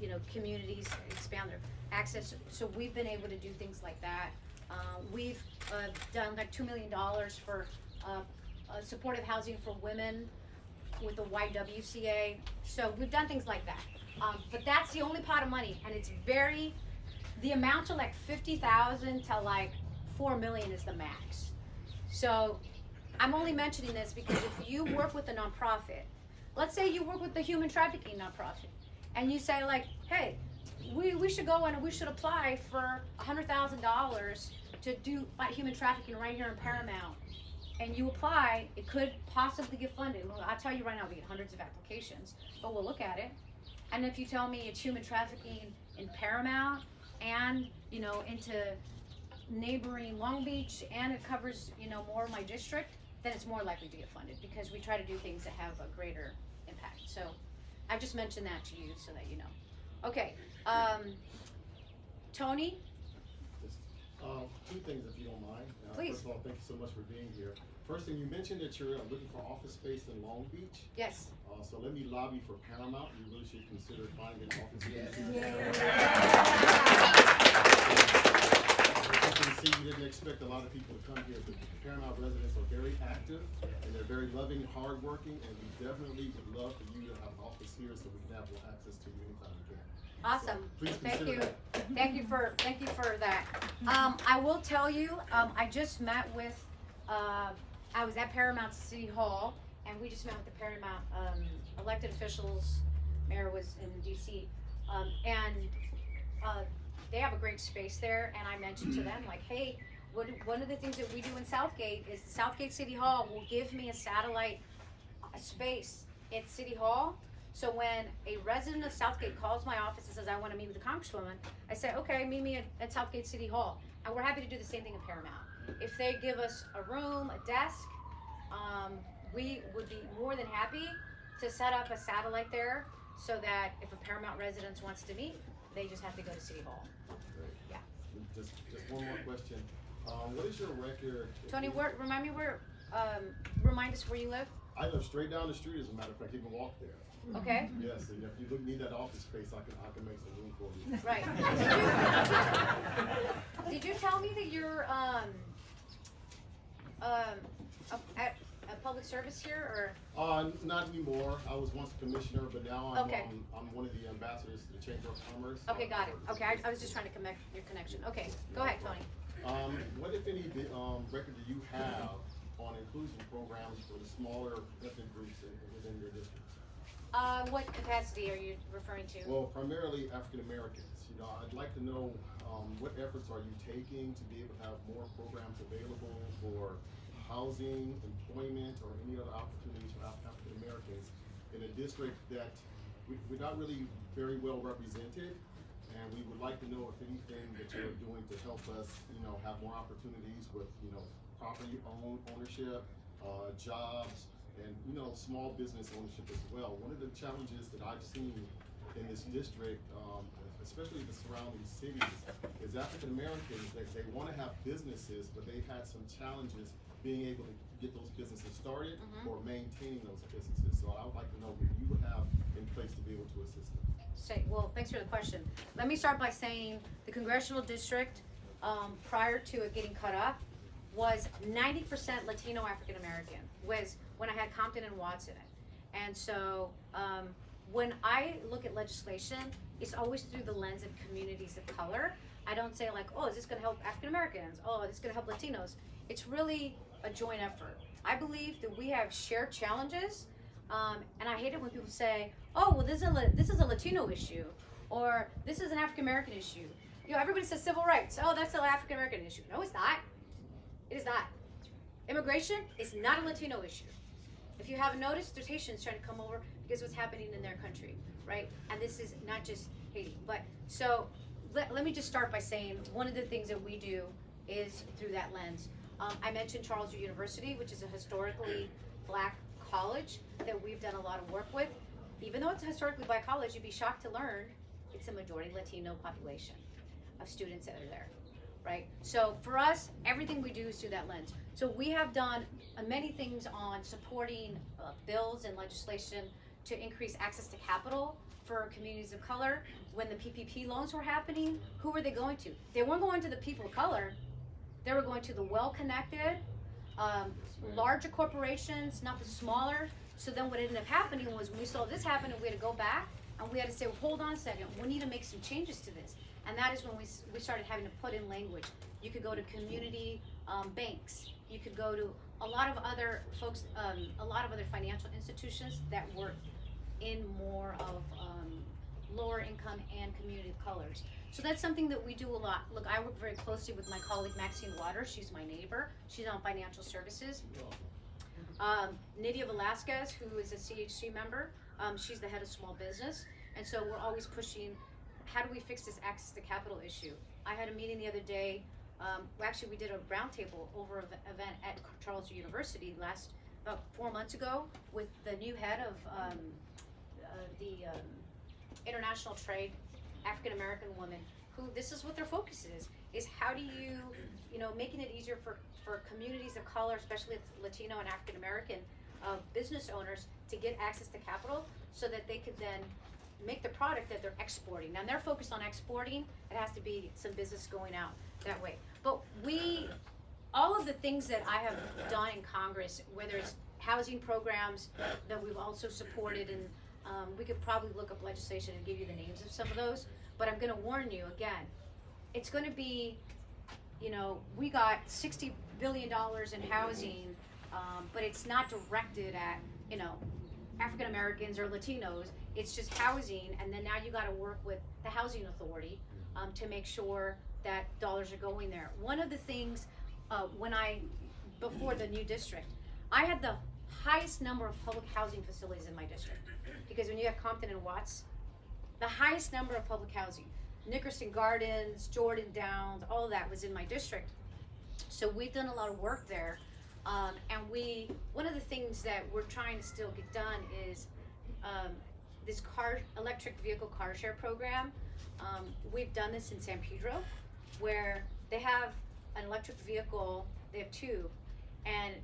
you know, communities expand their access. So we've been able to do things like that. We've done like $2 million for supportive housing for women with the YWCA. So we've done things like that. But that's the only pot of money, and it's very, the amounts are like 50,000 to like 4 million is the max. So I'm only mentioning this because if you work with a nonprofit, let's say you work with the human trafficking nonprofit, and you say like, hey, we should go and we should apply for $100,000 to do fight human trafficking right here in Paramount, and you apply, it could possibly get funded. Well, I'll tell you right now, we get hundreds of applications, but we'll look at it. And if you tell me it's human trafficking in Paramount and, you know, into neighboring Long Beach, and it covers, you know, more of my district, then it's more likely to get funded because we try to do things that have a greater impact. So I just mentioned that to you so that you know. Okay, Tony? Two things if you don't mind. Please. First of all, thank you so much for being here. First thing, you mentioned that you're looking for office space in Long Beach. Yes. So let me lobby for Paramount. You really should consider finding an office space. As you can see, you didn't expect a lot of people to come here, but Paramount residents are very active and they're very loving, hardworking, and we definitely would love for you to have an office here so we can have more access to you anytime we can. Awesome. So please Thank consider you. that. Thank you for that. I will tell you, I just met with, I was at Paramount City Hall, and we just met with the Paramount elected officials. Mayor was in DC, and they have a great space there. And I mentioned to them like, hey, one of the things that we do in Southgate is Southgate City Hall will give me a satellite space at City Hall. So when a resident of Southgate calls my office and says, I want to meet with the Congresswoman, I say, okay, meet me at Southgate City Hall. And we're happy to do the same thing in Paramount. If they give us a room, a desk, we would be more than happy to set up a satellite there so that if a Paramount resident wants to meet, they just have to go to City Hall. Great. Yeah. Just one more question. What is your record? Tony, remind us where you live. I live straight down the street, as a matter of fact, you can walk there. Okay. Yes, and if you need that office space, I can make some room for you. Right. Did you tell me that you're at a public service here, or? Not anymore. I was once a commissioner, but now I'm Okay. I'm one of the ambassadors to the Chamber of Commerce. Okay, got it. Okay, I was just trying to connect your connection. Okay, go ahead, Tony. What, if any, record do you have on inclusion programs for the smaller ethnic groups within your district? What capacity are you referring to? Well, primarily African Americans. You know, I'd like to know what efforts are you taking to be able to have more programs available for housing, employment, or any other opportunities for African Americans in a district that we're not really very well represented, and we would like to know if anything that you're doing to help us, you know, have more opportunities with, you know, property ownership, jobs, and, you know, small business ownership as well. One of the challenges that I've seen in this district, especially the surrounding cities, is African Americans, they want to have businesses, but they've had some challenges being able to get those businesses started or maintaining those businesses. So I would like to know what you would have in place to be able to assist them. Well, thanks for the question. Let me start by saying the Congressional district, prior to it getting cut up, was 90% Latino African American, was when I had Compton and Watson. And so when I look at legislation, it's always through the lens of communities of color. I don't say like, oh, is this gonna help African Americans? Oh, this is gonna help Latinos. It's really a joint effort. I believe that we have shared challenges, and I hate it when people say, oh, well, this is a Latino issue, or this is an African American issue. You know, everybody says civil rights. Oh, that's an African American issue. No, it's not. It is not. Immigration is not a Latino issue. If you haven't noticed, there's Haitians trying to come over because what's happening in their country, right? And this is not just Haiti. But so let me just start by saying one of the things that we do is through that lens. I mentioned Charles University, which is a historically black college that we've done a lot of work with. Even though it's a historically black college, you'd be shocked to learn it's a majority Latino population of students that are there, right? So for us, everything we do is through that lens. So we have done many things on supporting bills and legislation to increase access to capital for communities of color. When the PPP loans were happening, who were they going to? They weren't going to the people of color. They were going to the well-connected, larger corporations, not the smaller. So then what ended up happening was when we saw this happen and we had to go back and we had to say, well, hold on a second, we need to make some changes to this. And that is when we started having to put in language. You could go to community banks. You could go to a lot of other folks, a lot of other financial institutions that work in more of lower income and community colors. So that's something that we do a lot. Look, I work very closely with my colleague Maxine Waters. She's my neighbor. She's on financial services. Nydia Velasquez, who is a CHC member, she's the head of small business. And so we're always pushing, how do we fix this access to capital issue? I had a meeting the other day. Actually, we did a roundtable over event at Charles University about 4 months ago with the new head of the international trade, African American woman, who this is what their focus is how do you making it easier for communities of color, especially Latino and African American business owners to get access to capital so that they could then make the product that they're exporting. Now they're focused on exporting. It has to be some business going out that way. But all of the things that I have done in Congress, whether it's housing programs that we've also supported, and we could probably look up legislation and give you the names of some of those, but I'm gonna warn you again, it's gonna be, we got $60 billion in housing, but it's not directed at, African Americans or Latinos. It's just housing, and then now you gotta work with the housing authority to make sure that dollars are going there. One of the things, before the new district, I had the highest number of public housing facilities in my district. Because when you have Compton and Watts, the highest number of public housing, Nickerson Gardens, Jordan Downs, all of that was in my district. So we've done a lot of work there. And one of the things that we're trying to still get done is this electric vehicle car share program. We've done this in San Pedro, where they have an electric vehicle, they have two, and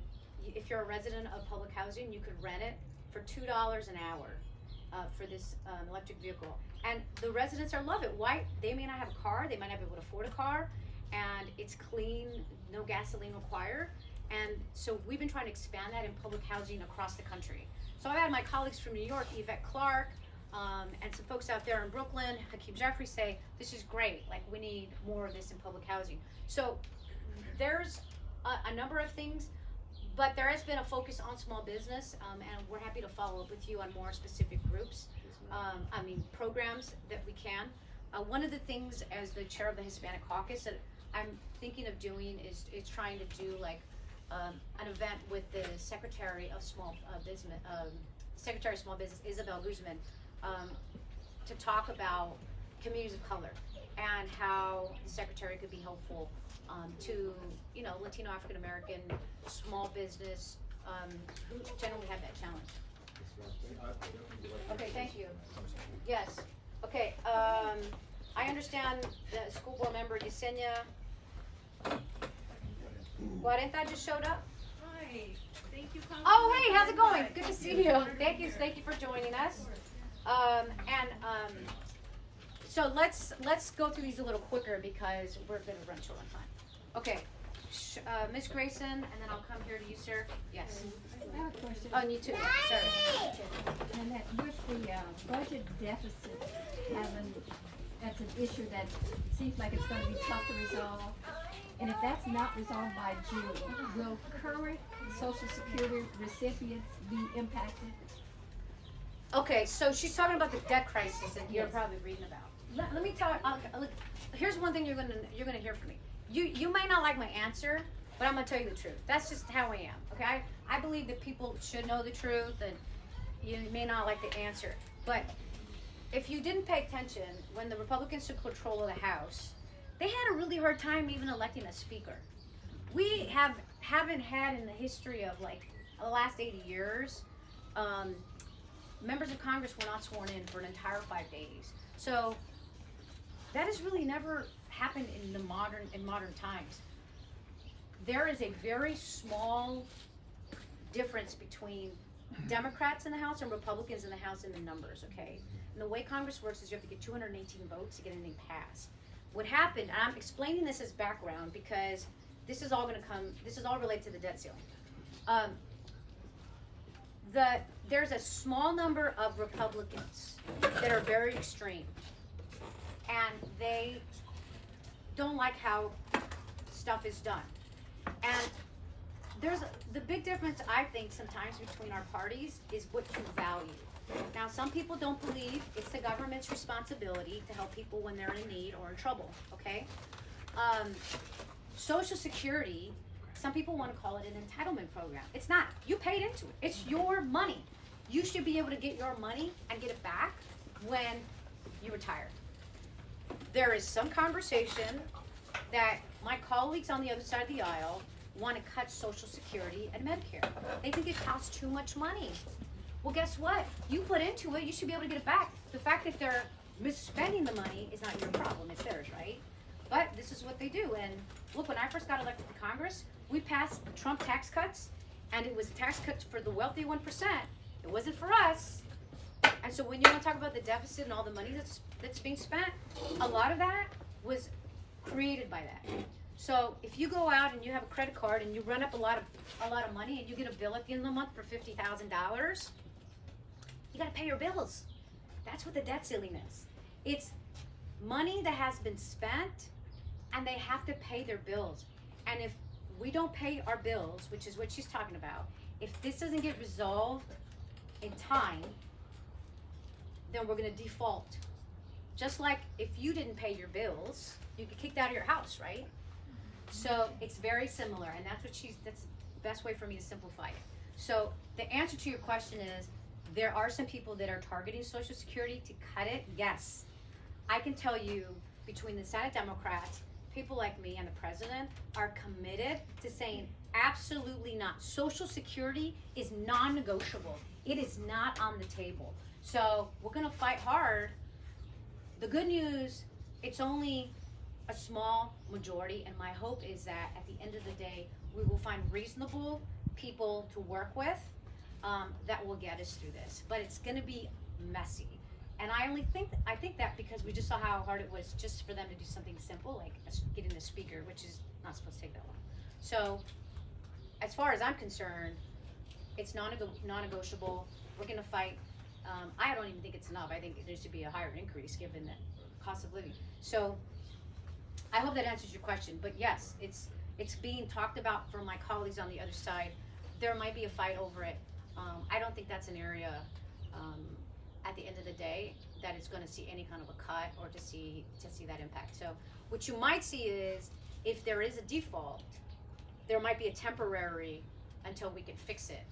if you're a resident of public housing, you could rent it for $2 an hour for this electric vehicle. And the residents love it. Why? They may not have a car, they might not be able to afford a car, and it's clean, no gasoline required. And so we've been trying to expand that in public housing across the country. So I've had my colleagues from New York, Yvette Clark, and some folks out there in Brooklyn, Hakeem Jeffrey, say, this is great, like we need more of this in public housing. So there's a number of things, but there has been a focus on small business, and we're happy to follow up with you on more specific groups, programs that we can. One of the things as the chair of the Hispanic Caucus that I'm thinking of doing is trying to do like an event with the Secretary of Small Business, Secretary of Small Business, Isabel Guzman, to talk about communities of color and how the Secretary could be helpful to, Latino, African American, small business, who generally have that challenge. Okay, thank you. Yes. Okay, I understand the school board member Yesenia 40 just showed up. Hi, thank you. Oh, hey, how's it going? Good to see you. Thank you for joining us. So let's go through these a little quicker because we're going to run short on time. Okay, Ms. Grayson, and then I'll come here to you, sir. Yes. I have a question. Oh, you too. Sorry. And that with the budget deficit having that's an issue that seems like it's gonna be tough to resolve. And if that's not resolved by June, will current Social Security recipients be impacted? Okay, so she's talking about the debt crisis that you're Yes. probably reading about. Let me tell look, here's one thing you're gonna hear from me. You might not like my answer, but I'm gonna tell you the truth. That's just how I am. Okay, I believe that people should know the truth, and you may not like the answer, but if you didn't pay attention when the Republicans took control of the House, they had a really hard time even electing a speaker. We haven't had in the history of like the last 80 years. Members of Congress were not sworn in for an entire 5 days. So that has really never happened in modern times. There is a very small difference between Democrats in the House and Republicans in the House in the numbers, okay? And the way Congress works is you have to get 218 votes to get anything passed. What happened, and I'm explaining this as background because this is all related to the debt ceiling. There's a small number of Republicans that are very extreme, and they don't like how stuff is done. And there's the big difference, I think, sometimes between our parties is what you value. Now, some people don't believe it's the government's responsibility to help people when they're in need or in trouble, okay? Social Security, some people want to call it an entitlement program. It's not. You paid into it. It's your money. You should be able to get your money and get it back when you retire. There is some conversation that my colleagues on the other side of the aisle want to cut Social Security and Medicare. They think it costs too much money. Well, guess what? You put into it, you should be able to get it back. The fact that they're misspending the money is not your problem, it's theirs, right? But this is what they do. And look, when I first got elected to Congress, we passed Trump tax cuts, and it was tax cuts for the wealthy 1%. It wasn't for us. And so when you want to talk about the deficit and all the money that's being spent, a lot of that was created by that. So if you go out and you have a credit card and you run up a lot of money and you get a bill at the end of the month for $50,000, you got to pay your bills. That's what the debt ceiling is. It's money that has been spent, and they have to pay their bills. And if we don't pay our bills, which is what she's talking about, if this doesn't get resolved in time, then we're going to default. Just like if you didn't pay your bills, you get kicked out of your house, right? So it's very similar, and that's the best way for me to simplify it. So the answer to your question is, there are some people that are targeting Social Security to cut it, yes. I can tell you, between the Senate Democrats, people like me and the president are committed to saying absolutely not. Social Security is non-negotiable. It is not on the table. So we're gonna fight hard. The good news, it's only a small majority, and my hope is that at the end of the day, we will find reasonable people to work with that will get us through this. But it's gonna be messy. And I think that because we just saw how hard it was just for them to do something simple, like getting a speaker, which is not supposed to take that long. So as far as I'm concerned, it's non-negotiable. We're gonna fight. I don't even think it's enough. I think there should be a higher increase given the cost of living. So I hope that answers your question. But yes, it's being talked about from my colleagues on the other side. There might be a fight over it. I don't think that's an area at the end of the day that is going to see any kind of a cut or to see that impact. So what you might see is, if there is a default, there might be a temporary, until we can fix it,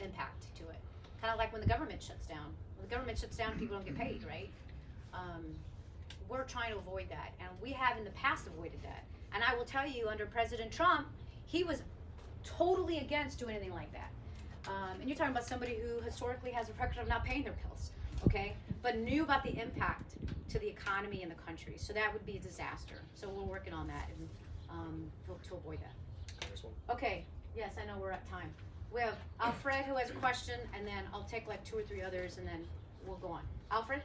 impact to it. Kind of like when the government shuts down. When the government shuts down, people don't get paid, right? We're trying to avoid that, and we have in the past avoided that. And I will tell you, under President Trump, he was totally against doing anything like that. And you're talking about somebody who historically has a record of not paying their bills, okay? But knew about the impact to the economy and the country. So that would be a disaster. So we're working on that and to avoid that. Okay, yes, I know we're at time. We have Alfred who has a question, and then I'll take like 2 or 3 others, and then we'll go on. Alfred?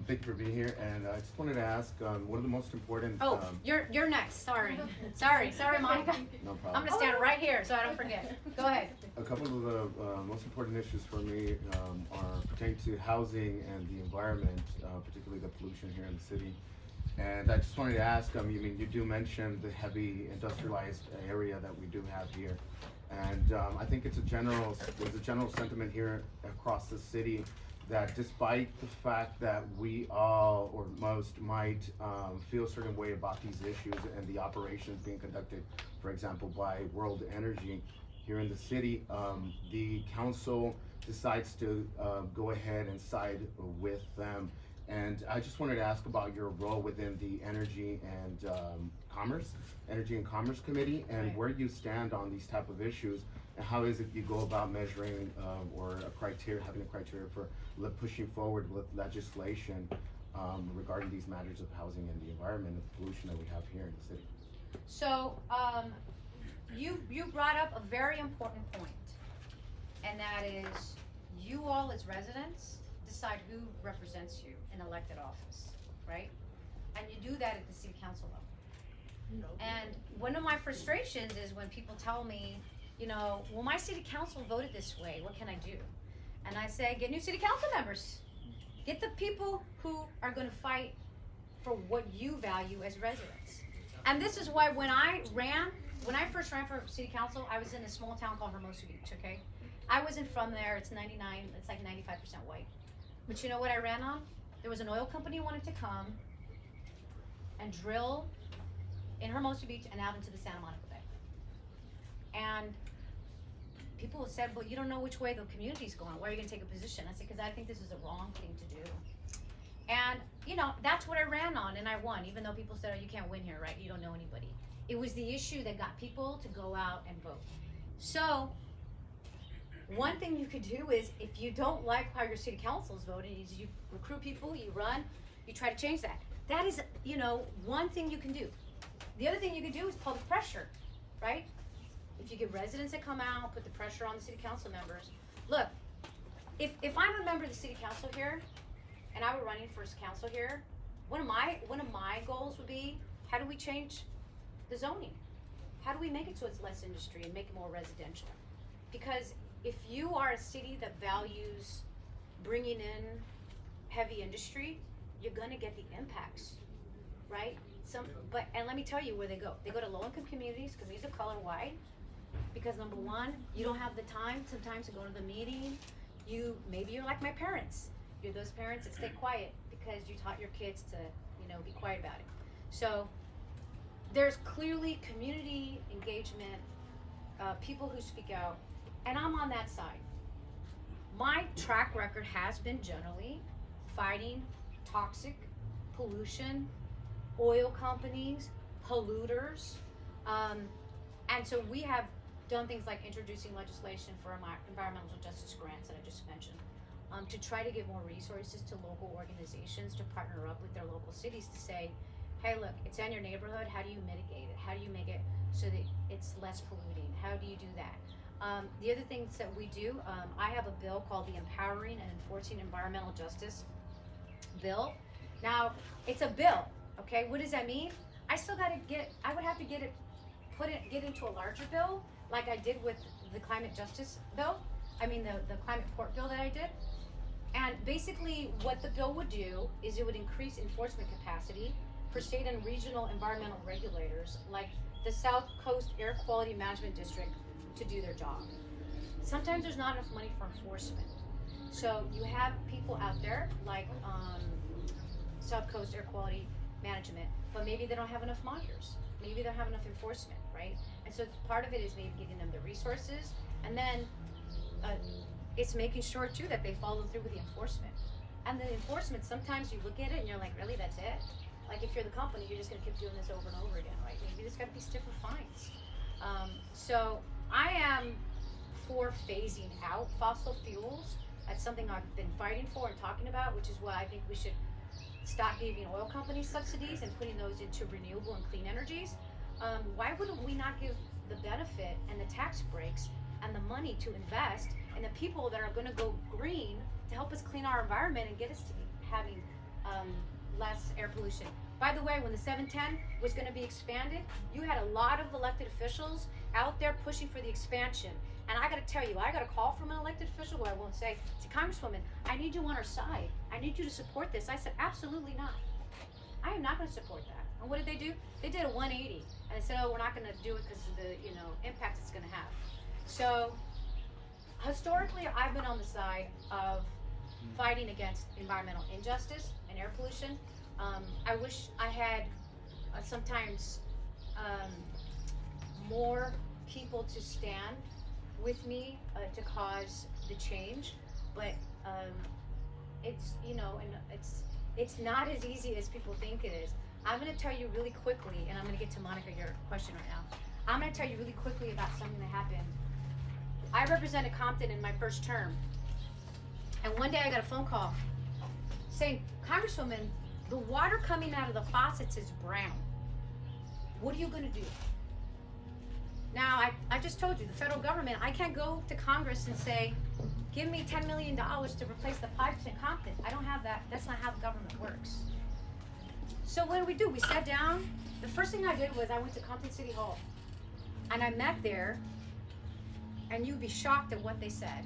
Thank you for being here, and I just wanted to ask, one of the most important. Oh, you're next. Sorry, Monica. No I'm problem. gonna stand right here so I don't forget. Go ahead. A couple of the most important issues for me are pertaining to housing and the environment, particularly the pollution here in the city. And I just wanted to ask, you do mention the heavy industrialized area that we do have here. And I think there's a general sentiment here across the city that despite the fact that we all or most might feel a certain way about these issues and the operations being conducted, for example, by World Energy here in the city, the council decides to go ahead and side with them. And I just wanted to ask about your role within the Energy and Commerce Committee, and Right. where you stand on these type of issues, and how is it you go about measuring or having a criteria for pushing forward with legislation regarding these matters of housing and the environment and the pollution that we have here in the city. So, you brought up a very important point, and that is you all as residents decide who represents you in elected office, right? And you do that at the city council level. And one of my frustrations is when people tell me, well, my city council voted this way, what can I do? And I say, get new city council members. Get the people who are gonna fight for what you value as residents. And this is why when I first ran for city council, I was in a small town called Hermosa Beach, okay? I wasn't from there, it's like 95% white. But you know what I ran on? There was an oil company who wanted to come and drill in Hermosa Beach and out into the Santa Monica Bay. And people said, well, you don't know which way the community's going. Why are you gonna take a position? I said, because I think this is the wrong thing to do. And, that's what I ran on, and I won, even though people said, oh, you can't win here, right? You don't know anybody. It was the issue that got people to go out and vote. So, one thing you could do is, if you don't like how your city council is voting, is you recruit people, you run, you try to change that. That is, one thing you can do. The other thing you can do is public pressure, right? If you get residents that come out, put the pressure on the city council members. Look, if I'm a member of the city council here, and I were running for council here, one of my goals would be, how do we change the zoning? How do we make it so it's less industry and make it more residential? Because if you are a city that values bringing in heavy industry, you're gonna get the impacts, right? And let me tell you where they go. They go to low-income communities of color, white, because number one, you don't have the time sometimes to go to the meeting. Maybe you're like my parents. You're those parents that stay quiet because you taught your kids to, be quiet about it. So there's clearly community engagement, people who speak out, and I'm on that side. My track record has been generally fighting toxic pollution, oil companies, polluters, and so we have done things like introducing legislation for environmental justice grants that I just mentioned, to try to give more resources to local organizations to partner up with their local cities to say, hey, look, it's in your neighborhood, how do you mitigate it? How do you make it so that it's less polluting? How do you do that? The other things that we do, I have a bill called the Empowering and Enforcing Environmental Justice Bill. Now, it's a bill, okay? What does that mean? I would have to get it into a larger bill, like I did with the climate justice bill. The climate port bill that I did. And basically what the bill would do is it would increase enforcement capacity for state and regional environmental regulators, like the South Coast Air Quality Management District, to do their job. Sometimes there's not enough money for enforcement. So you have people out there like South Coast Air Quality Management, but maybe they don't have enough monitors. Maybe they don't have enough enforcement, right? And so part of it is maybe giving them the resources, and then it's making sure too that they follow through with the enforcement. And the enforcement, sometimes you look at it and you're like, really, that's it? Like if you're the company, you're just gonna keep doing this over and over again, right? Maybe there's gotta be stiffer fines. So I am for phasing out fossil fuels. That's something I've been fighting for and talking about, which is why I think we should stop giving oil companies subsidies and putting those into renewable and clean energies. Why wouldn't we not give the benefit and the tax breaks and the money to invest in the people that are gonna go green to help us clean our environment and get us to having less air pollution. By the way, when the 710 was going to be expanded, you had a lot of elected officials out there pushing for the expansion. And I got to tell you, I got a call from an elected official who I won't say, Congresswoman, I need you on our side. I need you to support this. I said, absolutely not. I am not going to support that. And what did they do? They did a 180. And they said, oh, we're not going to do it because of the, impact it's going to have. So historically, I've been on the side of fighting against environmental injustice and air pollution. I wish I had sometimes more people to stand with me to cause the change, but it's it's not as easy as people think it is. I'm going to tell you really quickly, and I'm going to get to Monica, your question right now. I'm going to tell you really quickly about something that happened. I represented Compton in my first term, and one day I got a phone call saying, Congresswoman, the water coming out of the faucets is brown. What are you going to do? Now, I just told you, the federal government, I can't go to Congress and say, give me $10 million to replace the pipes in Compton. I don't have that. That's not how the government works. So what do? We sat down. The first thing I did was I went to Compton City Hall. And I met there, and you'd be shocked at what they said.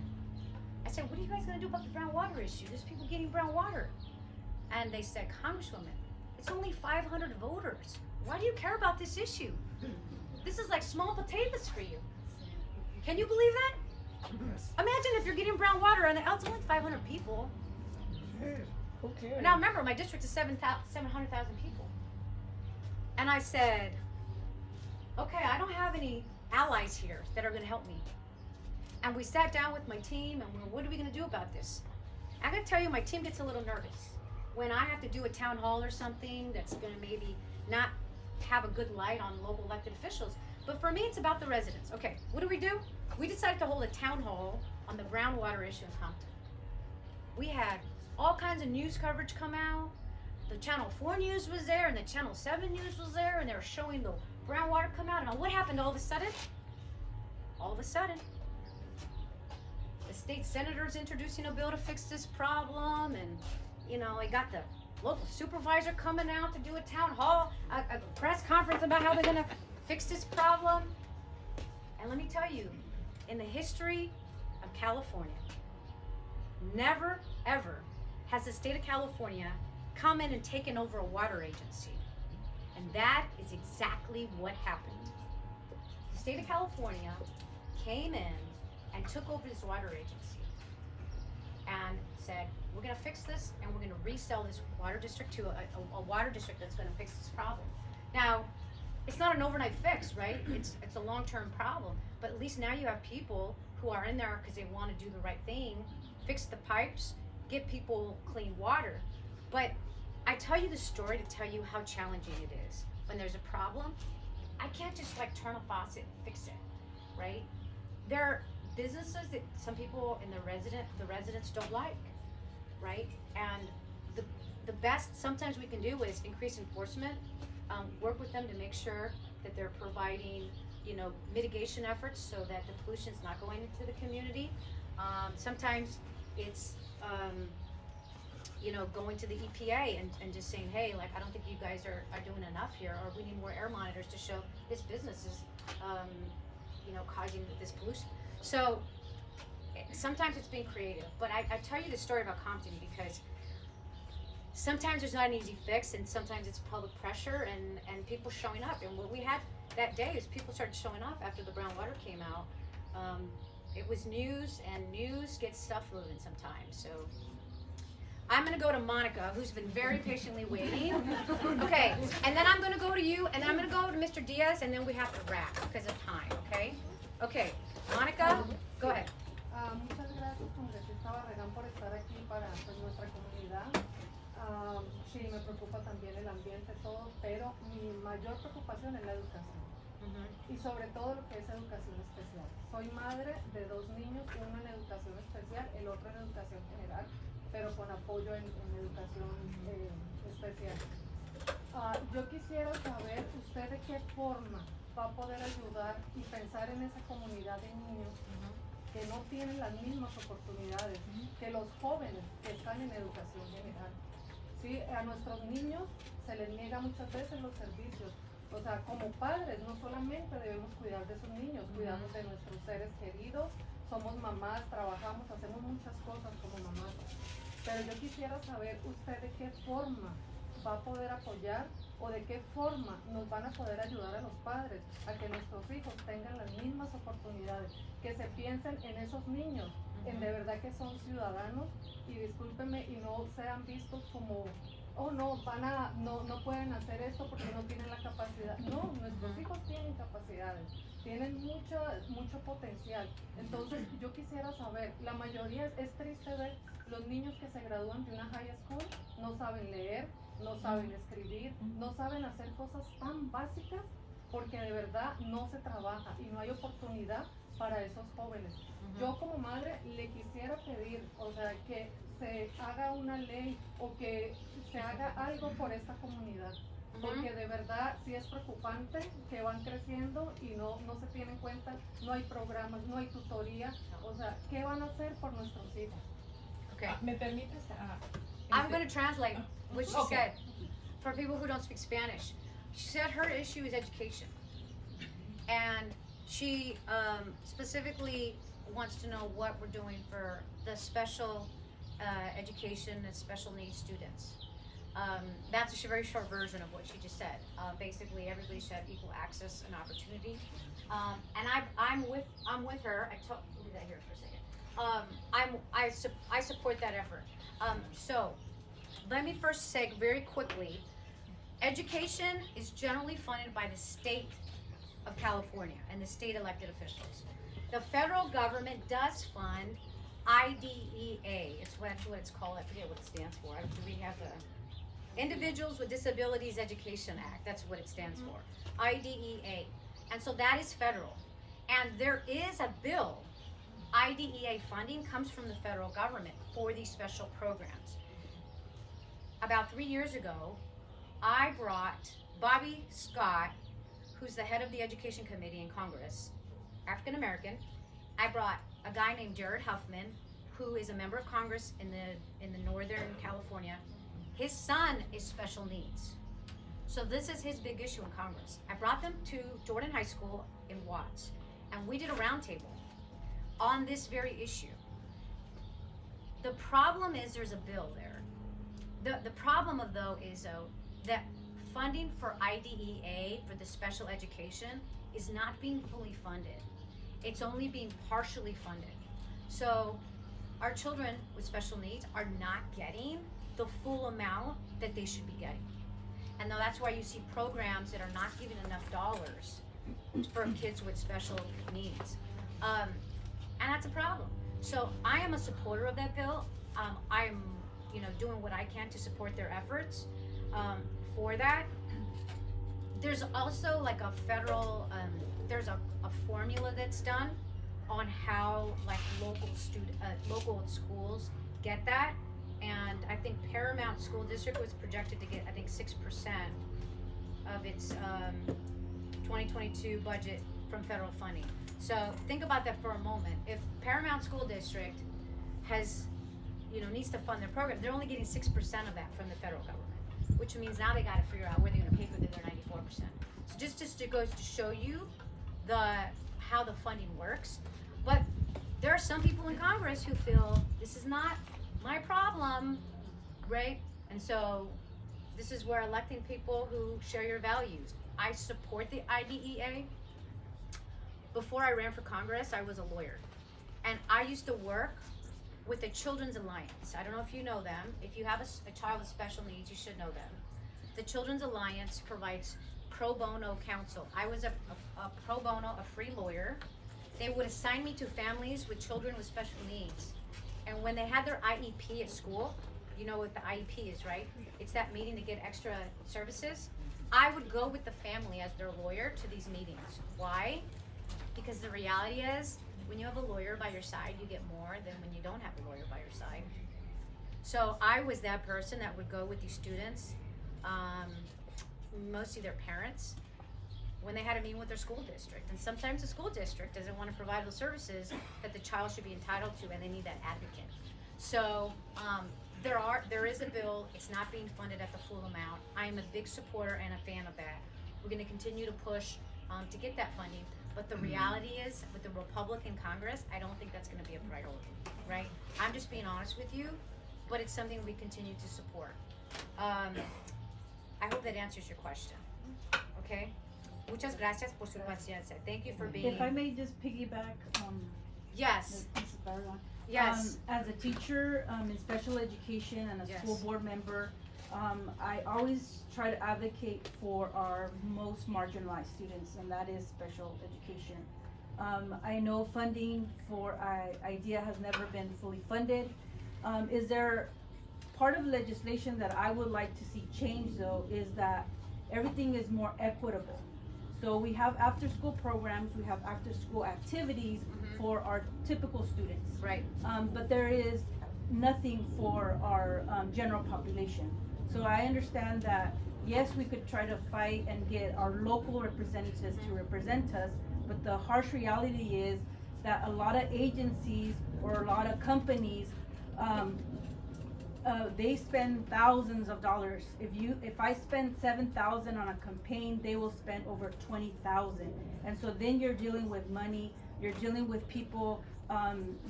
I said, what are you guys going to do about the brown water issue? There's people getting brown water. And they said, Congresswoman, it's only 500 voters. Why do you care about this issue? This is like small potatoes for you. Can you believe that? Yes. Imagine if you're getting brown water and it's only 500 people. Who cares? Now remember, my district is 700,000 people. And I said, okay, I don't have any allies here that are going to help me. And we sat down with my team and what are we going to do about this? I got to tell you, my team gets a little nervous when I have to do a town hall or something that's going to maybe not have a good light on local elected officials. But for me, it's about the residents. Okay, what do? We decided to hold a town hall on the brown water issue in Compton. We had all kinds of news coverage come out. The Channel 4 news was there, and the Channel 7 news was there, and they were showing the brown water come out. And what happened all of a sudden? All of a sudden, the state senator's introducing a bill to fix this problem, and I got the local supervisor coming out to do a town hall, a press conference about how they're gonna fix this problem. And let me tell you, in the history of California, never ever has the state of California come in and taken over a water agency. And that is exactly what happened. The state of California came in and took over this water agency and said, we're going to fix this and we're going to resell this water district to a water district that's going to fix this problem. Now, it's not an overnight fix, right? It's a long-term problem, but at least now you have people who are in there because they want to do the right thing, fix the pipes, get people clean water. But I tell you the story to tell you how challenging it is. When there's a problem, I can't just turn a faucet and fix it, right? There are businesses that some people in the residents don't like, right? And the best sometimes we can do is increase enforcement, work with them to make sure that they're providing, mitigation efforts so that the pollution's not going into the community. Sometimes it's, going to the EPA and just saying, hey, I don't think you guys are doing enough here, or we need more air monitors to show this business is, causing this pollution. So sometimes it's been creative, but I tell you the story about Compton because sometimes there's not an easy fix, and sometimes it's public pressure and people showing up. And what we had that day is people started showing up after the brown water came out. It was news, and news gets stuff moving sometimes. So I'm going to go to Monica, who's been very patiently waiting. Okay, and then I'm going to go to you, and then I'm going to go to Mr. Diaz, and then we have to wrap because of time, okay? Okay, Monica, go ahead. Muchas gracias, Congresista Barragán, por estar aquí para nuestra comunidad. Sí, me preocupa también el ambiente, todo, pero mi mayor preocupación es la educación. Y sobre todo lo que es educación especial. Soy madre de 2 niños, uno en educación especial, el otro en educación general, pero con apoyo en educación especial. Yo quisiera saber usted de qué forma va a poder ayudar y pensar en esa comunidad de niños que no tienen las mismas oportunidades que los jóvenes que están en educación general. ¿sí? A nuestros niños se les niega muchas veces los servicios. O sea, como padres no solamente debemos cuidar de esos niños, cuidamos de nuestros seres queridos, somos mamás, trabajamos, hacemos muchas cosas como mamás. Pero yo quisiera saber usted de qué forma va a poder apoyar o de qué forma nos van a poder ayudar a los padres a que nuestros hijos tengan las mismas oportunidades, que se piensen en esos niños, en de verdad que son ciudadanos y discúlpenme y no sean vistos como oh no, no pueden hacer esto porque no tienen la capacidad. No, nuestros hijos tienen capacidades, tienen mucho potencial. Entonces yo quisiera saber, la mayoría es triste ver los niños que se gradúan de una high school, no saben leer, no saben escribir, no saben hacer cosas tan básicas porque de verdad no se trabaja y no hay oportunidad para esos jóvenes. Yo como madre le quisiera pedir, o sea, que se haga una ley o que se haga algo por esta comunidad, porque de verdad sí es preocupante que van creciendo y no se tiene en cuenta, no hay programas, no hay tutoría, o sea, ¿qué van a hacer por nuestros hijos? Okay. ¿Me permites? I'm going to translate what she Okay. said for people who don't speak Spanish. She said her issue is education. And she specifically wants to know what we're doing for the special education and special needs students. That's a very short version of what she just said. Basically, everybody should have equal access and opportunity. And I'm with her. We'll do that here for a second. I support that effort. So let me first say very quickly, education is generally funded by the state of California and the state elected officials. The federal government does fund IDEA. That's what it's called. I forget what it stands for. We have the Individuals with Disabilities Education Act. That's what it stands for. IDEA. And so that is federal. And there is a bill. IDEA funding comes from the federal government for these special programs. About 3 years ago, I brought Bobby Scott, who's the head of the Education Committee in Congress, African American. I brought a guy named Jared Huffman, who is a member of Congress in the Northern California. His son is special needs. So this is his big issue in Congress. I brought them to Jordan High School in Watts, and we did a roundtable on this very issue. The problem is there's a bill there. The problem is that funding for IDEA for the special education is not being fully funded. It's only being partially funded. So our children with special needs are not getting the full amount that they should be getting. And now that's why you see programs that are not giving enough dollars for kids with special needs. And that's a problem. So I am a supporter of that bill. I'm doing what I can to support their efforts for that. There's also like a federal, there's a formula that's done on how like local schools get that. And I think Paramount School District was projected to get, I think, 6% of its 2022 budget from federal funding. So think about that for a moment. If Paramount School District needs to fund their program, they're only getting 6% of that from the federal government, which means now they got to figure out where they're going to pay for their 94%. So just it goes to show you how the funding works. But there are some people in Congress who feel this is not my problem, right? And so this is where electing people who share your values. I support the IDEA. Before I ran for Congress, I was a lawyer. And I used to work with the Children's Alliance. I don't know if you know them. If you have a child with special needs, you should know them. The Children's Alliance provides pro bono counsel. I was a pro bono, a free lawyer. They would assign me to families with children with special needs. And when they had their IEP at school, you know what the IEP is, right? It's that meeting to get extra services. I would go with the family as their lawyer to these meetings. Why? Because the reality is, when you have a lawyer by your side, you get more than when you don't have a lawyer by your side. So I was that person that would go with these students, mostly their parents, when they had a meeting with their school district. And sometimes the school district doesn't want to provide those services that the child should be entitled to, and they need that advocate. So, there is a bill, it's not being funded at the full amount. I am a big supporter and a fan of that. We're gonna continue to push, to get that funding, but the reality is, with the Republican Congress, I don't think that's gonna be a priority, right? I'm just being honest with you, but it's something we continue to support. I hope that answers your question, okay? Muchas gracias por su paciencia. Thank you for being. If I may just piggyback, Yes, Mrs. Barragan. yes, As a teacher, in special education and a Yes. school board member, I always try to advocate for our most marginalized students, and that is special education. I know funding for IDEA has never been fully funded. Is there part of legislation that I would like to see change though, is that everything is more equitable. So we have after-school programs, we have after-school activities for our typical students. right, But there is nothing for our general population. So I understand that, yes, we could try to fight and get our local representatives to represent us, but the harsh reality is that a lot of agencies or a lot of companies, they spend thousands of dollars. If I spend $7,000 on a campaign, they will spend over $20,000. And so then you're dealing with money, you're dealing with people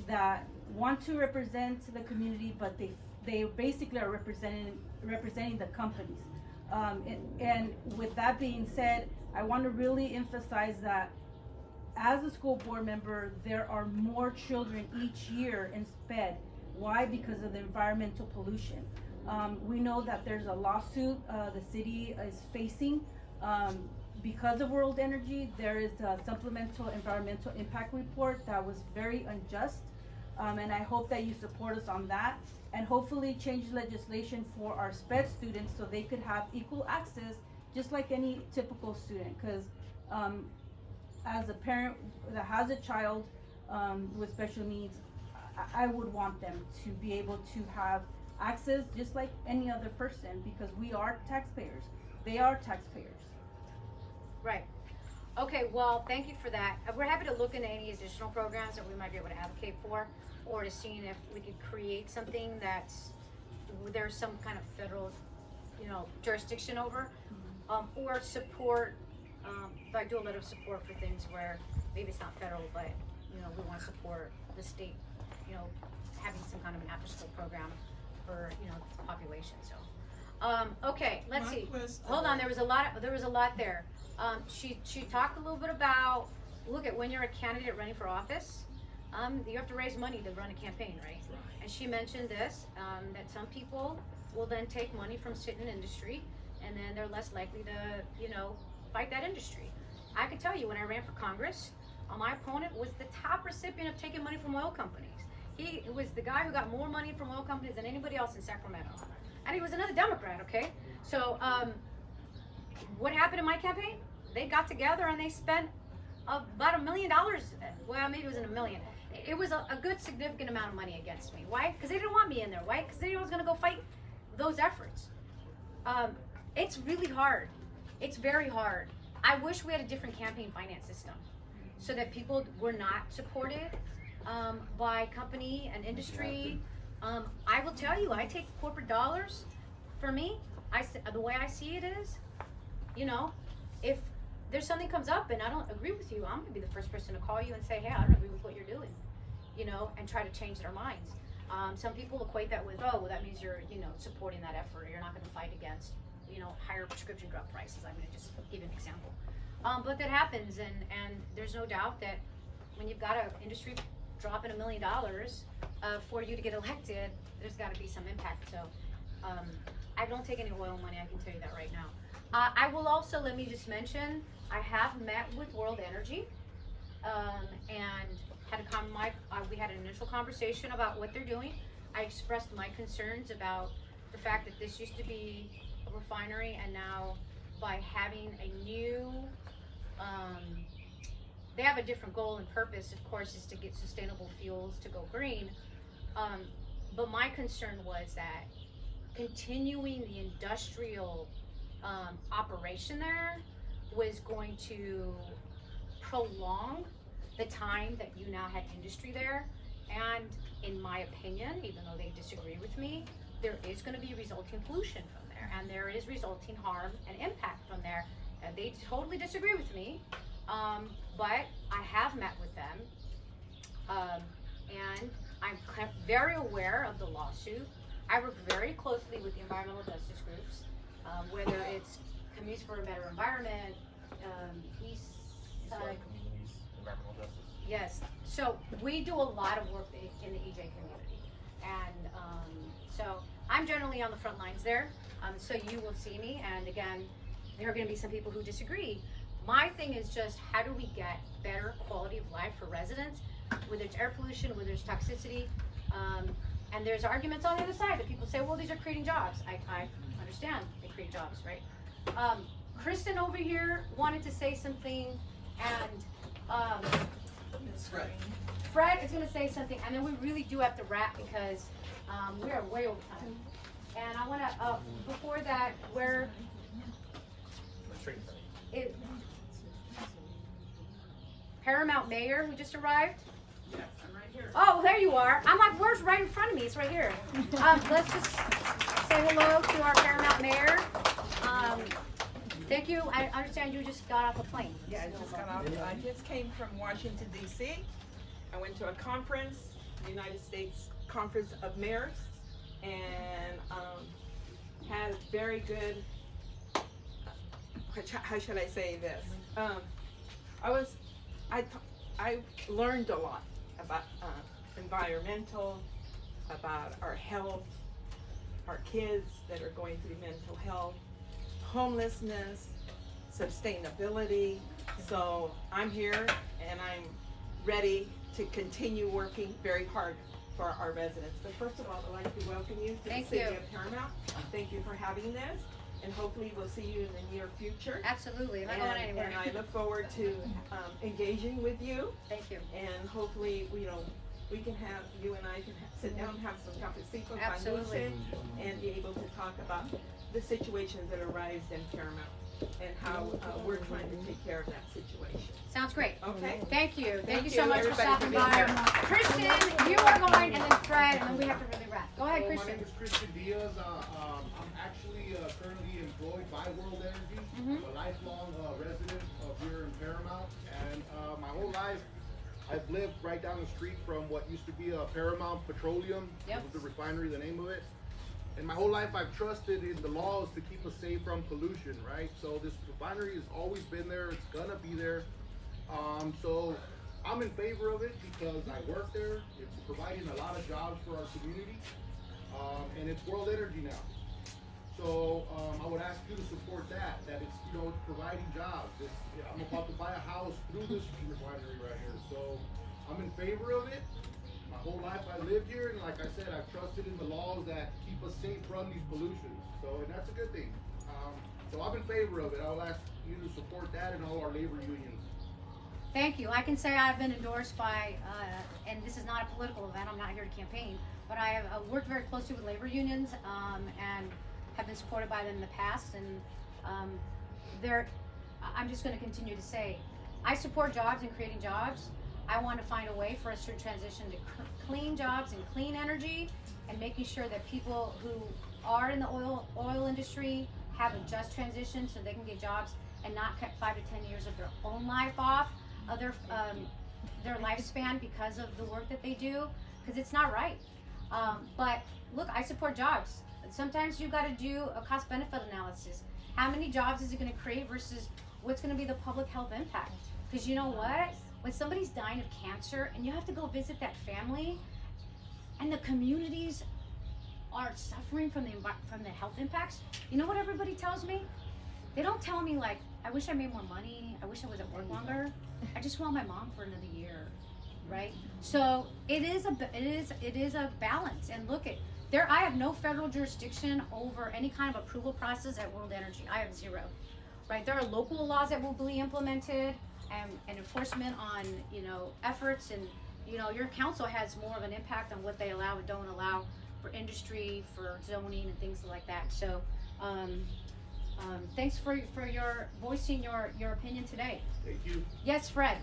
that want to represent the community, but they basically are representing the companies. And with that being said, I want to really emphasize that as a school board member, there are more children each year in SPED. Why? Because of the environmental pollution. We know that there's a lawsuit the city is facing because of World Energy. There is a supplemental environmental impact report that was very unjust, and I hope that you support us on that, and hopefully change legislation for our SPED students so they could have equal access just like any typical student. Because as a parent that has a child with special needs, I would want them to be able to have access just like any other person, because we are taxpayers. They are taxpayers. right. Okay, well, thank you for that. We're happy to look into any additional programs that we might be able to advocate for, or to see if we could create something that's, there's some kind of federal, jurisdiction over, or support, I do a lot of support for things where maybe it's not federal, but, we wanna support the state, having some kind of an after-school program for, the population, so. Okay, let's My see. question- Hold on, there was a lot there. She talked a little bit about, look at when you're a candidate running for office, you have to raise money to run a campaign, right? And she mentioned this, that some people will then take money from certain industry, and then they're less likely to, fight that industry. I could tell you, when I ran for Congress, my opponent was the top recipient of taking money from oil companies. He was the guy who got more money from oil companies than anybody else in Sacramento. And he was another Democrat, okay? So, what happened in my campaign? They got together and they spent about $1 million. Well, maybe it wasn't $1 million. It was a good significant amount of money against me. Why? Because they didn't want me in there. Why? Because they knew I was gonna go fight those efforts. It's really hard. It's very hard. I wish we had a different campaign finance system so that people were not supported by company and industry. I will tell you, I take corporate dollars. For me, the way I see it is, if there's something comes up and I don't agree with you, I'm gonna be the first person to call you and say, hey, I don't agree with what you're doing, and try to change their minds. Some people equate that with, oh, well, that means you're, supporting that effort, or you're not gonna fight against, higher prescription drug prices. I'm gonna just give an example. But that happens, and there's no doubt that when you've got an industry dropping $1 million for you to get elected, there's got to be some impact. So I don't take any oil money, I can tell you that right now. I will also, let me just mention, I have met with World Energy and had we had an initial conversation about what they're doing. I expressed my concerns about the fact that this used to be a refinery, and now by having a new, they have a different goal and purpose, of course, is to get sustainable fuels to go green. But my concern was that continuing the industrial operation there was going to prolong the time that you now had industry there. And in my opinion, even though they disagree with me, there is going to be resulting pollution from there, and there is resulting harm and impact from there. And they totally disagree with me, but I have met with them, and I'm very aware of the lawsuit. I work very closely with the environmental justice groups, whether it's Communities for a Better Environment, East Side. Environmental justice. Yes, so we do a lot of work in the EJ community, and so I'm generally on the front lines there, so you will see me, and again, there are going to be some people who disagree. My thing is just, how do we get better quality of life for residents, whether it's air pollution, whether it's toxicity, and there's arguments on the other side that people say, well, these are creating jobs. I understand they create jobs, right? Kristen over here wanted to say something, and Fred is going to say something, and then we really do have to wrap because we are way over time. And I want to, before that, Paramount Mayor who just arrived? Yes, I'm right here. Oh, there you are. I'm like, where's right in front of me? It's right here. Let's just say hello to our Paramount Mayor. Thank you. I understand you just got off a plane. Yeah, I just got off. I just came from Washington, D.C. I went to a conference, the United States Conference of Mayors, and had very good, how should I say this? I learned a lot about environmental, about our health, our kids that are going through mental health, homelessness, sustainability. So I'm here and I'm ready to continue working very hard for our residents. But first of all, I'd like to welcome you to the city of Paramount. Thank you for having this, and hopefully we'll see you in the near future. Absolutely, I'm not going anywhere. And I look forward to engaging with you. Thank you. And hopefully, we can have, you and I can sit down and have some cafecito, Absolutely. and be able to talk about the situations that arise in Paramount and how we're trying to take care of that situation. Sounds great. Okay. Thank you. Thank you so much for everybody, stopping by. Christian, you are going, and then Fred, and then we have to really wrap. Go ahead, My Christian. name is Christian Diaz. I'm actually currently employed by World Energy. Mhm. I'm a lifelong resident of here in Paramount, and my whole life I've lived right down the street from what used to be a Paramount Petroleum. Yep. It was the refinery, the name of it. And my whole life I've trusted in the laws to keep us safe from pollution, right? So this refinery has always been there, it's gonna be there. So I'm in favor of it because I work there, it's providing a lot of jobs for our community, and it's World Energy now. So I would ask you to support that it's, it's providing jobs. I'm about to buy a house through this refinery right here, so I'm in favor of it. My whole life I lived here, and like I said, I've trusted in the laws that keep us safe from these pollutions. So, and that's a good thing. So I'm in favor of it. I will ask you to support that and all our labor unions. Thank you. I can say I've been endorsed by, and this is not a political event, I'm not here to campaign, but I have worked very closely with labor unions and have been supported by them in the past. And I'm just going to continue to say, I support jobs and creating jobs. I want to find a way for us to transition to clean jobs and clean energy, and making sure that people who are in the oil industry have a just transition so they can get jobs and not cut 5 to 10 years of their own life off of their lifespan because of the work that they do, because it's not right. But look, I support jobs. Sometimes you got to do a cost-benefit analysis. How many jobs is it going to create versus what's going to be the public health impact? Because you know what? When somebody's dying of cancer and you have to go visit that family, and the communities are suffering from the health impacts, you know what everybody tells me? They don't tell me like, I wish I made more money, I wish I was at work longer. I just want my mom for another year, right? So it is a balance. And look I have no federal jurisdiction over any kind of approval process at World Energy. I have zero, right? There are local laws that will be implemented and enforcement on, efforts, and, your council has more of an impact on what they allow and don't allow for industry, for zoning and things like that. So, thanks for your voicing your opinion today. Thank you. Yes, Fred.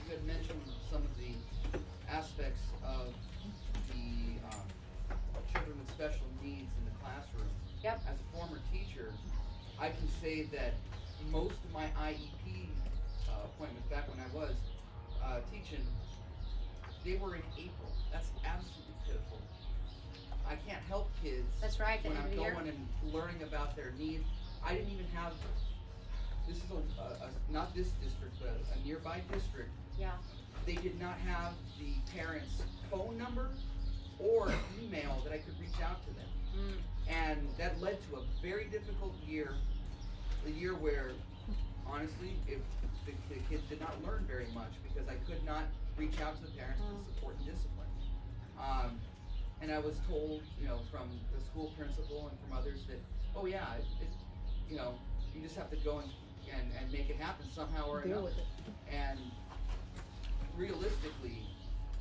You had mentioned some of the aspects I can say that most of my IEP appointments back when I was teaching, they were in April. That's absolutely pitiful. I can't help kids. That's right, the when end I'm of the year. going and learning about their needs. I didn't even have. This is not this district, but a nearby district. Yeah. They did not have the parent's phone number or email that I could reach out to them. And that led to a very difficult year, a year where, honestly, if the kids did not learn very much because I could not reach out to the parents with support and discipline. And I was told, you know, from the school principal and from others that, oh yeah, you know, you just have to go and make it happen somehow or another. And realistically,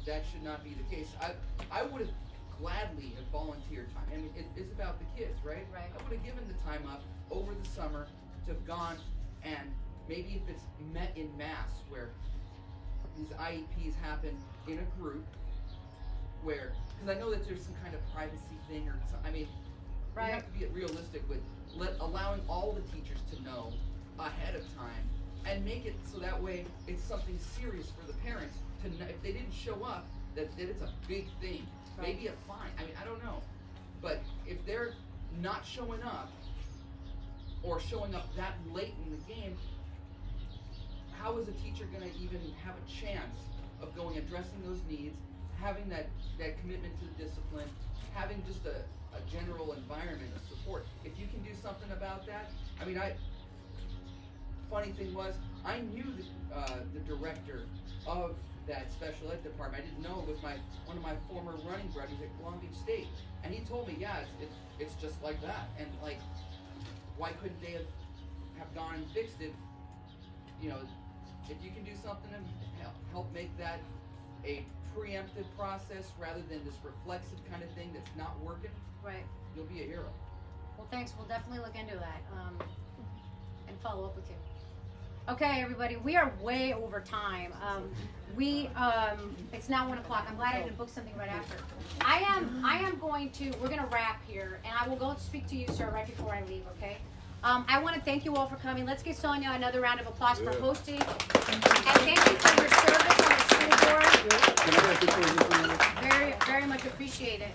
that should not be the case. I would have gladly have volunteered time. I mean, it's about the kids, right? Right. I would have given the time up over the summer to have gone and maybe if it's met in mass where these IEPs happen in a group where, because I know that there's some kind of privacy thing or some, I mean, Right. we have to be realistic with allowing all the teachers to know ahead of time and make it so that way it's something serious for the parents to know if they didn't show up that it's a big thing. Right. Maybe a fine. I mean, I don't know. But if they're not showing up or showing up that late in the game, how is a teacher gonna even have a chance of going addressing those needs, having that commitment to discipline, having just a general environment of support? If you can do something about that, I mean, funny thing was, I knew the director of that special ed department. I didn't know it was one of my former running buddies at Long Beach State, and he told me, yeah, it's just like that. And like, why couldn't they have gone and fixed it? You know, if you can do something to help make that a preemptive process rather than this reflexive kind of thing that's not working, Right. you'll be a hero. Well, thanks. We'll definitely look into that and follow up with you. Okay, everybody, we are way over time. It's now 1 o'clock. I'm glad I didn't book something right after. We're gonna wrap here, and I will go and speak to you, sir, right before I leave, okay? I want to thank you all for coming. Let's give Sonia another round of applause for hosting. And thank you for your service on the school board. Very, very much appreciate it.